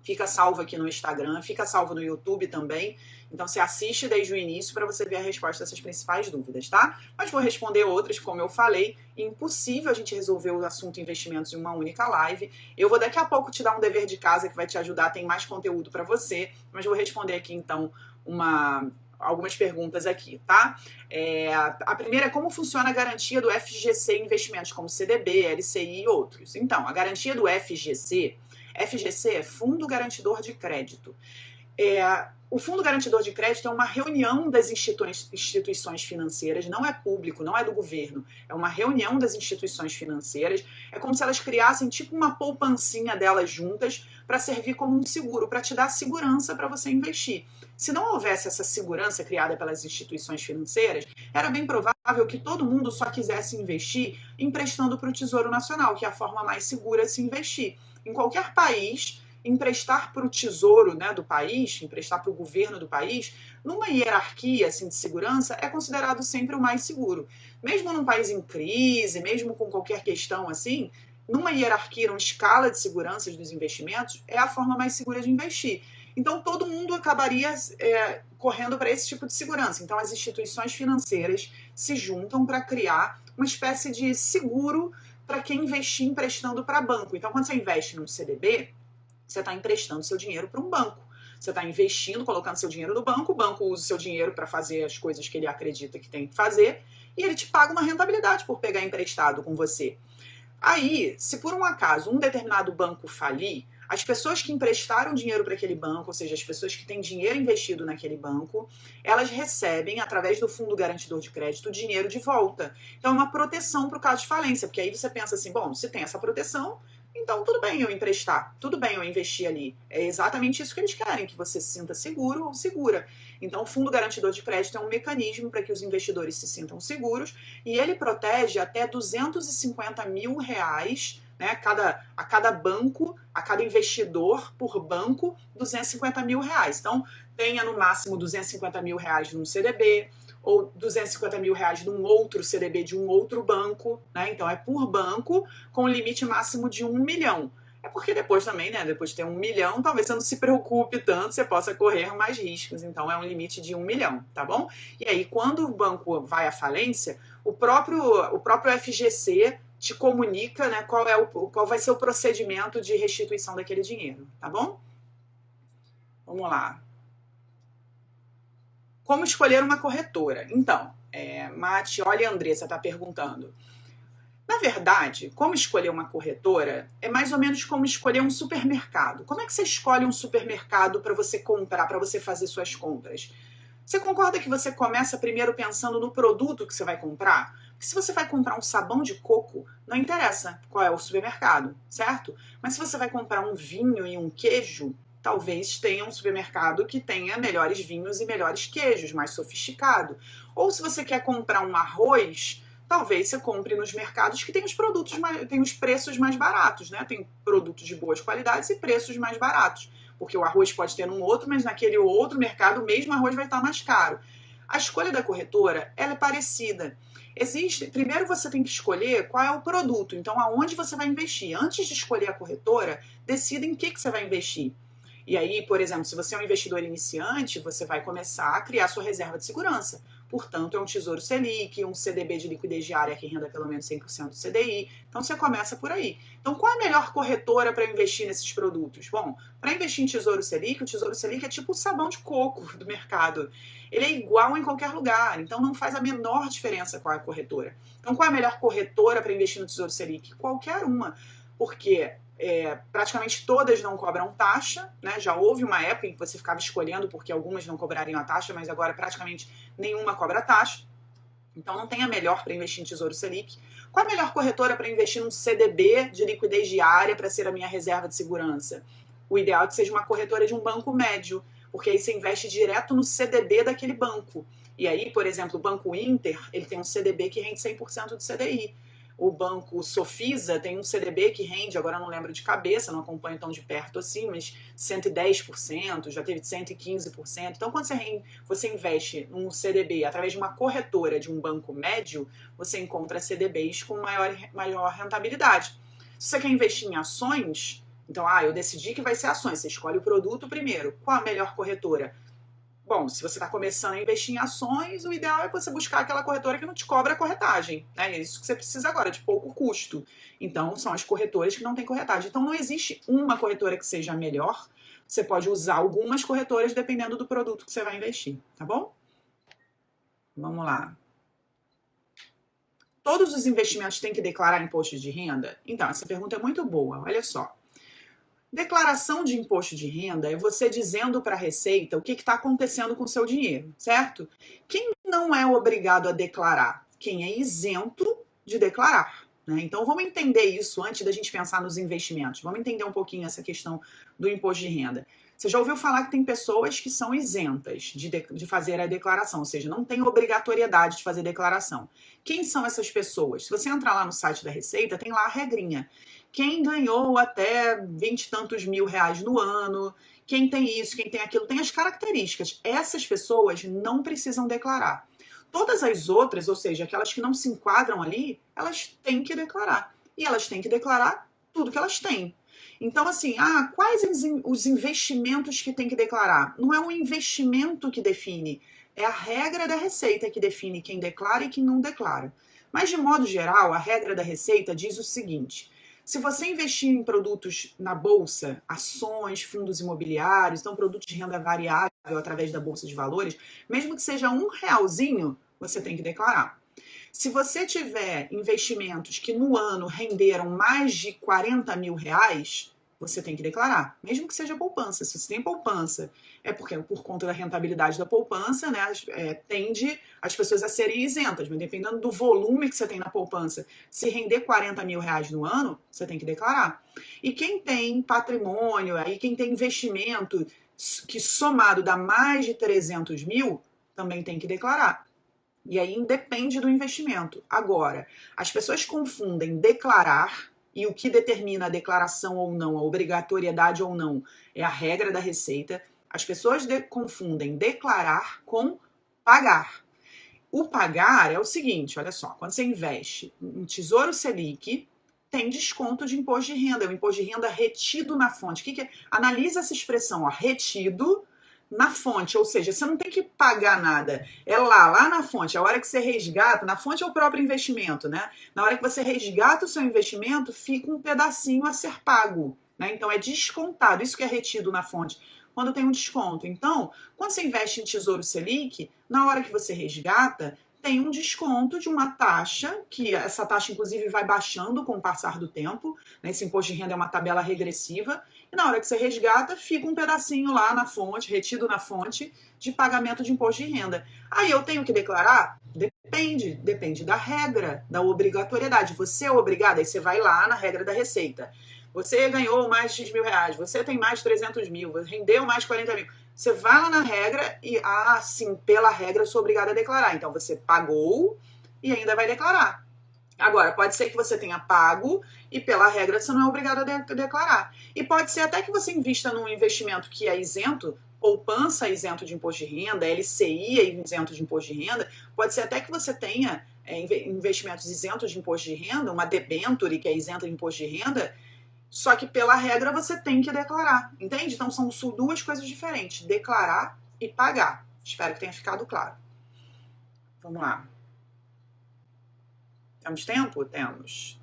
fica salva aqui no Instagram, fica salvo no YouTube também. Então, você assiste desde o início para você ver a resposta dessas principais dúvidas, tá? Mas vou responder outras, como eu falei. Impossível a gente resolver o assunto investimentos em uma única live. Eu vou daqui a pouco te dar um dever de casa que vai te ajudar, tem mais conteúdo para você. Mas vou responder aqui, então, algumas perguntas aqui, tá? A primeira é como funciona a garantia do FGC em investimentos como CDB, LCI e outros. Então, a garantia do FGC é Fundo Garantidor de Crédito. O Fundo Garantidor de Crédito é uma reunião das instituições financeiras, não é público, não é do governo, é uma reunião das instituições financeiras, é como se elas criassem tipo uma poupancinha delas juntas para servir como um seguro, para te dar segurança para você investir. Se não houvesse essa segurança criada pelas instituições financeiras, era bem provável que todo mundo só quisesse investir emprestando para o Tesouro Nacional, que é a forma mais segura de se investir. Em qualquer país, emprestar para o tesouro, né, do país, emprestar para o governo do país, numa hierarquia assim, de segurança, é considerado sempre o mais seguro. Mesmo num país em crise, mesmo com qualquer questão assim, numa hierarquia, numa escala de segurança dos investimentos, é a forma mais segura de investir. Então, todo mundo acabaria correndo para esse tipo de segurança. Então, as instituições financeiras se juntam para criar uma espécie de seguro para quem investir emprestando para banco. Então, quando você investe num CDB, você está emprestando seu dinheiro para um banco. Você está investindo, colocando seu dinheiro no banco, o banco usa o seu dinheiro para fazer as coisas que ele acredita que tem que fazer e ele te paga uma rentabilidade por pegar emprestado com você. Aí, se por um acaso um determinado banco falir, as pessoas que emprestaram dinheiro para aquele banco, ou seja, as pessoas que têm dinheiro investido naquele banco, elas recebem, através do Fundo Garantidor de Crédito, o dinheiro de volta. Então, é uma proteção para o caso de falência, porque aí você pensa assim, bom, se tem essa proteção, então tudo bem eu emprestar, tudo bem eu investir ali. É exatamente isso que eles querem, que você se sinta seguro ou segura. Então o Fundo Garantidor de Crédito é um mecanismo para que os investidores se sintam seguros e ele protege até R$250 mil, né, a cada banco, a cada investidor por banco, R$250 mil. Então, tenha no máximo R$250 mil num CDB, ou R$250 mil num outro CDB de um outro banco, né? Então é por banco, com limite máximo de 1 milhão. É porque depois também, né? Depois de ter 1 milhão, talvez você não se preocupe tanto, você possa correr mais riscos. Então é um limite de 1 milhão, tá bom? E aí, quando o banco vai à falência, o próprio FGC te comunica, né, qual vai ser o procedimento de restituição daquele dinheiro, tá bom? Vamos lá. Como escolher uma corretora? Então, Mati, olha, a Andressa está perguntando. Na verdade, como escolher uma corretora é mais ou menos como escolher um supermercado. Como é que você escolhe um supermercado para você comprar, para você fazer suas compras? Você concorda que você começa primeiro pensando no produto que você vai comprar? Porque se você vai comprar um sabão de coco, não interessa qual é o supermercado, certo? Mas se você vai comprar um vinho e um queijo, talvez tenha um supermercado que tenha melhores vinhos e melhores queijos, mais sofisticado. Ou se você quer comprar um arroz, talvez você compre nos mercados que tem tem os preços mais baratos, né? Tem produtos de boas qualidades e preços mais baratos. Porque o arroz pode ter num outro, mas naquele outro mercado o mesmo arroz vai estar mais caro. A escolha da corretora, ela é parecida. Primeiro você tem que escolher qual é o produto, então aonde você vai investir. Antes de escolher a corretora, decida em que você vai investir. E aí, por exemplo, se você é um investidor iniciante, você vai começar a criar sua reserva de segurança. Portanto, é um Tesouro Selic, um CDB de liquidez diária que renda pelo menos 100% do CDI. Então, você começa por aí. Então, qual é a melhor corretora para investir nesses produtos? Bom, para investir em Tesouro Selic, o Tesouro Selic é tipo o sabão de coco do mercado. Ele é igual em qualquer lugar, então não faz a menor diferença qual é a corretora. Então, qual é a melhor corretora para investir no Tesouro Selic? Qualquer uma, porque praticamente todas não cobram taxa, né? Já houve uma época em que você ficava escolhendo porque algumas não cobrariam a taxa, mas agora praticamente nenhuma cobra taxa. Então não tem a melhor para investir em Tesouro Selic. Qual a melhor corretora para investir num CDB de liquidez diária para ser a minha reserva de segurança? O ideal é que seja uma corretora de um banco médio, porque aí você investe direto no CDB daquele banco. E aí, por exemplo, o Banco Inter, ele tem um CDB que rende 100% do CDI. O Banco Sofisa tem um CDB que rende, agora não lembro de cabeça, não acompanho tão de perto assim, mas 110%, já teve 115%. Então, quando você investe num CDB através de uma corretora de um banco médio, você encontra CDBs com maior rentabilidade. Se você quer investir em ações, então, eu decidi que vai ser ações, você escolhe o produto primeiro. Qual a melhor corretora? Bom, se você está começando a investir em ações, o ideal é você buscar aquela corretora que não te cobra a corretagem, né? É isso que você precisa agora, de pouco custo. Então, são as corretoras que não têm corretagem. Então, não existe uma corretora que seja melhor. Você pode usar algumas corretoras dependendo do produto que você vai investir, tá bom? Vamos lá. Todos os investimentos têm que declarar imposto de renda? Então, essa pergunta é muito boa, olha só. Declaração de imposto de renda é você dizendo para a Receita o que está acontecendo com o seu dinheiro, certo? Quem não é obrigado a declarar? Quem é isento de declarar, né? Então vamos entender isso antes da gente pensar nos investimentos. Vamos entender um pouquinho essa questão do imposto de renda. Você já ouviu falar que tem pessoas que são isentas de fazer a declaração, ou seja, não tem obrigatoriedade de fazer declaração. Quem são essas pessoas? Se você entrar lá no site da Receita, tem lá a regrinha. Quem ganhou até 20 e tantos mil reais no ano, quem tem isso, quem tem aquilo, tem as características. Essas pessoas não precisam declarar. Todas as outras, ou seja, aquelas que não se enquadram ali, elas têm que declarar. E elas têm que declarar tudo que elas têm. Então, assim, quais os investimentos que tem que declarar? Não é o investimento que define, é a regra da Receita que define quem declara e quem não declara. Mas, de modo geral, a regra da Receita diz o seguinte: se você investir em produtos na bolsa, ações, fundos imobiliários, então produtos de renda variável através da bolsa de valores, mesmo que seja R$1, você tem que declarar. Se você tiver investimentos que no ano renderam mais de 40 mil reais, você tem que declarar, mesmo que seja poupança. Se você tem poupança, é porque por conta da rentabilidade da poupança, né, tende as pessoas a serem isentas, mas dependendo do volume que você tem na poupança, se render 40 mil reais no ano, você tem que declarar. E quem tem patrimônio, aí quem tem investimento que somado dá mais de 300 mil, também tem que declarar. E aí depende do investimento. Agora, as pessoas confundem declarar, e o que determina a declaração ou não, a obrigatoriedade ou não, é a regra da Receita. As pessoas confundem declarar com pagar. O pagar é o seguinte, olha só, quando você investe em Tesouro Selic, tem desconto de imposto de renda, é o imposto de renda retido na fonte. O que é? Analisa essa expressão, ó, retido na fonte, ou seja, você não tem que pagar nada, é lá na fonte, a hora que você resgata, na fonte é o próprio investimento, né? Na hora que você resgata o seu investimento, fica um pedacinho a ser pago, né? Então é descontado, isso que é retido na fonte, quando tem um desconto. Então, quando você investe em Tesouro Selic, na hora que você resgata, tem um desconto de uma taxa, que essa taxa inclusive vai baixando com o passar do tempo, né? Esse imposto de renda é uma tabela regressiva, e na hora que você resgata, fica um pedacinho lá na fonte, retido na fonte, de pagamento de imposto de renda. Aí eu tenho que declarar? Depende da regra, da obrigatoriedade. Você é obrigado, aí você vai lá na regra da Receita. Você ganhou mais de X mil reais, você tem mais de 300 mil, rendeu mais de 40 mil. Você vai lá na regra e, sim, pela regra eu sou obrigado a declarar. Então você pagou e ainda vai declarar. Agora, pode ser que você tenha pago e pela regra você não é obrigado a declarar. E pode ser até que você invista num investimento que é isento, poupança isento de imposto de renda, LCI é isento de imposto de renda, pode ser até que você tenha investimentos isentos de imposto de renda, uma debenture que é isenta de imposto de renda, só que pela regra você tem que declarar, entende? Então são duas coisas diferentes, declarar e pagar. Espero que tenha ficado claro. Vamos lá. Temos tempo? Temos.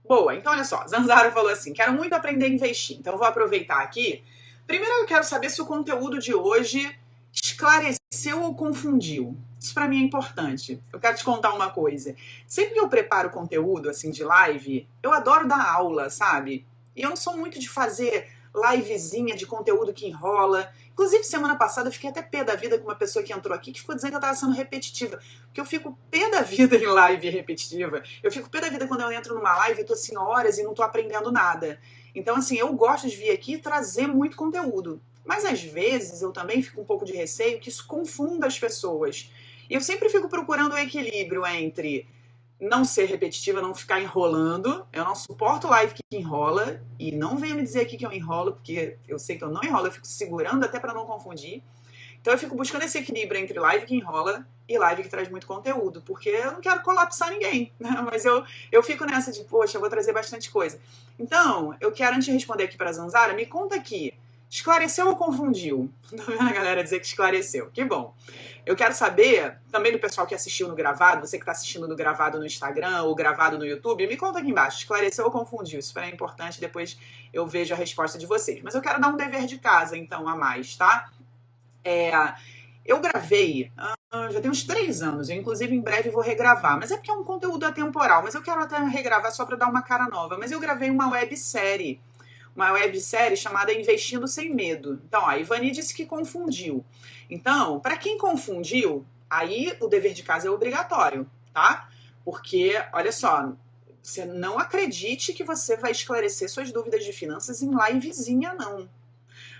Boa, então olha só, Zanzaro falou assim, quero muito aprender a investir, então eu vou aproveitar aqui. Primeiro eu quero saber se o conteúdo de hoje esclareceu ou confundiu. Isso pra mim é importante. Eu quero te contar uma coisa. Sempre que eu preparo conteúdo assim de live, eu adoro dar aula, sabe? E eu não sou muito de fazer livezinha de conteúdo que enrola. Inclusive, semana passada eu fiquei até pé da vida com uma pessoa que entrou aqui que ficou dizendo que eu tava sendo repetitiva. Porque eu fico pé da vida em live repetitiva. Eu fico pé da vida quando eu entro numa live e tô assim horas e não tô aprendendo nada. Então, assim, eu gosto de vir aqui e trazer muito conteúdo. Mas às vezes eu também fico um pouco de receio que isso confunda as pessoas. E eu sempre fico procurando um equilíbrio entre não ser repetitiva, não ficar enrolando. Eu não suporto live que enrola. E não venha me dizer aqui que eu enrolo, porque eu sei que eu não enrolo, eu fico segurando até para não confundir. Então eu fico buscando esse equilíbrio entre live que enrola e live que traz muito conteúdo, porque eu não quero colapsar ninguém, né? Mas eu fico nessa de, poxa, eu vou trazer bastante coisa. Então, eu quero, antes de responder aqui para a Zanzara, me conta aqui, esclareceu ou confundiu? Tô vendo a galera dizer que esclareceu, que bom. Eu quero saber, também do pessoal que assistiu no gravado, você que está assistindo no gravado no Instagram ou gravado no YouTube, me conta aqui embaixo, esclareceu ou confundiu? Isso é importante, depois eu vejo a resposta de vocês. Mas eu quero dar um dever de casa, então, a mais, tá? Eu gravei, já tem uns 3 anos, eu inclusive em breve vou regravar, mas é porque é um conteúdo atemporal, mas eu quero até regravar só para dar uma cara nova. Mas eu gravei uma websérie chamada Investindo Sem Medo. Então, a Ivani disse que confundiu. Então, para quem confundiu, aí o dever de casa é obrigatório, tá? Porque, olha só, você não acredite que você vai esclarecer suas dúvidas de finanças em livezinha, não.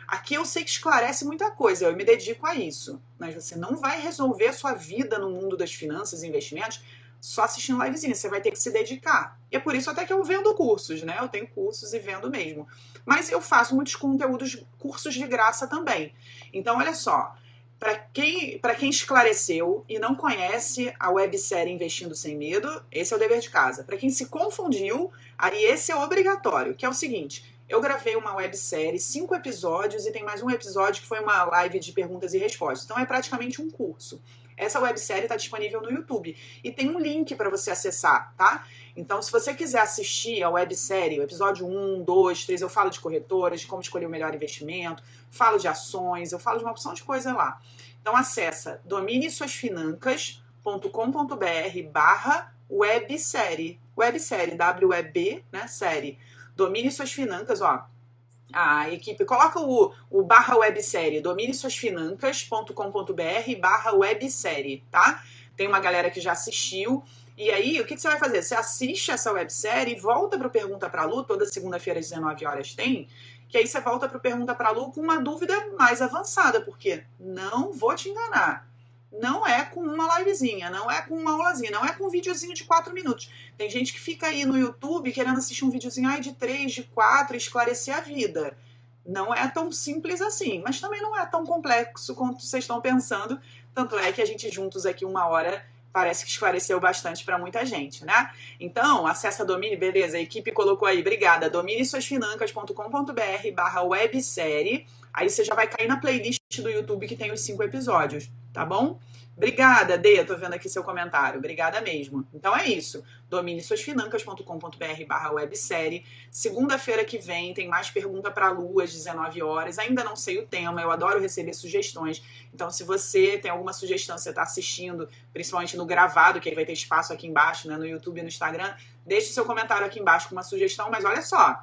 Aqui eu sei que esclarece muita coisa, eu me dedico a isso. Mas você não vai resolver a sua vida no mundo das finanças e investimentos só assistindo livezinha, você vai ter que se dedicar. E é por isso até que eu vendo cursos, né? Eu tenho cursos e vendo mesmo. Mas eu faço muitos conteúdos, cursos de graça também. Então, olha só, para quem esclareceu e não conhece a websérie Investindo Sem Medo, esse é o dever de casa. Para quem se confundiu, aí esse é obrigatório, que é o seguinte: eu gravei uma websérie, 5 episódios, e tem mais um episódio que foi uma live de perguntas e respostas. Então é praticamente um curso. Essa websérie está disponível no YouTube e tem um link para você acessar, tá? Então, se você quiser assistir a websérie, o episódio 1, 2, 3, eu falo de corretoras, de como escolher o melhor investimento, falo de ações, eu falo de uma opção de coisa lá. Então, acessa dominesuasfinanças.com.br/websérie. Websérie, W-E-B, né, série. Domine Suas Finanças, ó. A equipe, coloca o barra websérie, dominesuasfinancas.com.br barra websérie, tá? Tem uma galera que já assistiu. E aí, o que você vai fazer? Você assiste essa websérie e volta para o Pergunta para a Lu, toda segunda-feira às 19 horas tem, que aí você volta para o Pergunta para a Lu com uma dúvida mais avançada, porque não vou te enganar, não é com uma livezinha, não é com uma aulazinha, não é com um videozinho de 4 minutos. Tem gente que fica aí no YouTube querendo assistir um videozinho de 3, de 4, esclarecer a vida. Não é tão simples assim, mas também não é tão complexo quanto vocês estão pensando. Tanto é que a gente juntos aqui 1 hora parece que esclareceu bastante para muita gente, né? Então, acessa a Domine, beleza, a equipe colocou aí, obrigada, dominesuasfinancas.com.br/barra websérie. Aí você já vai cair na playlist do YouTube que tem os 5 episódios, tá bom? Obrigada, Dê, tô vendo aqui seu comentário. Obrigada mesmo. Então é isso. dominesuasfinancas.com.br/barra websérie. Segunda-feira que vem tem mais pergunta para a Lu às 19 horas. Ainda não sei o tema, eu adoro receber sugestões. Então, se você tem alguma sugestão, você está assistindo, principalmente no gravado, que aí vai ter espaço aqui embaixo, né, no YouTube e no Instagram, deixe seu comentário aqui embaixo com uma sugestão. Mas olha só,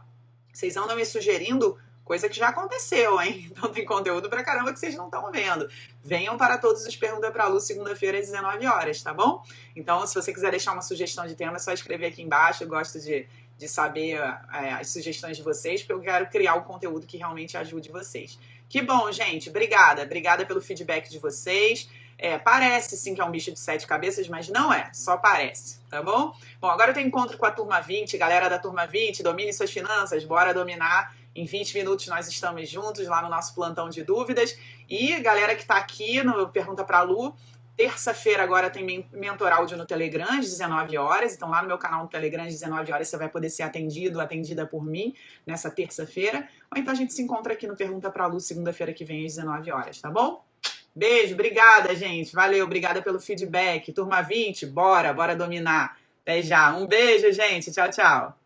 vocês andam me sugerindo coisa que já aconteceu, hein? Então tem conteúdo pra caramba que vocês não estão vendo. Venham para todos os Pergunta pra Lu, segunda-feira às 19 horas, tá bom? Então, se você quiser deixar uma sugestão de tema, é só escrever aqui embaixo. Eu gosto de saber as sugestões de vocês, porque eu quero criar um conteúdo que realmente ajude vocês. Que bom, gente. Obrigada. Obrigada pelo feedback de vocês. Parece sim que é um bicho de 7 cabeças, mas não é, só parece, tá bom? Bom, agora eu tenho encontro com a Turma 20, galera da Turma 20, domine suas finanças, bora dominar. Em 20 minutos nós estamos juntos lá no nosso plantão de dúvidas. E galera que tá aqui no Pergunta pra Lu, terça-feira agora tem mentor áudio no Telegram, às 19 horas. Então lá no meu canal no Telegram, às 19 horas, você vai poder ser atendida por mim nessa terça-feira. Ou então a gente se encontra aqui no Pergunta pra Lu, segunda-feira que vem, às 19 horas, tá bom? Beijo, obrigada, gente. Valeu, obrigada pelo feedback. Turma 20, bora dominar. Até já. Um beijo, gente. Tchau, tchau.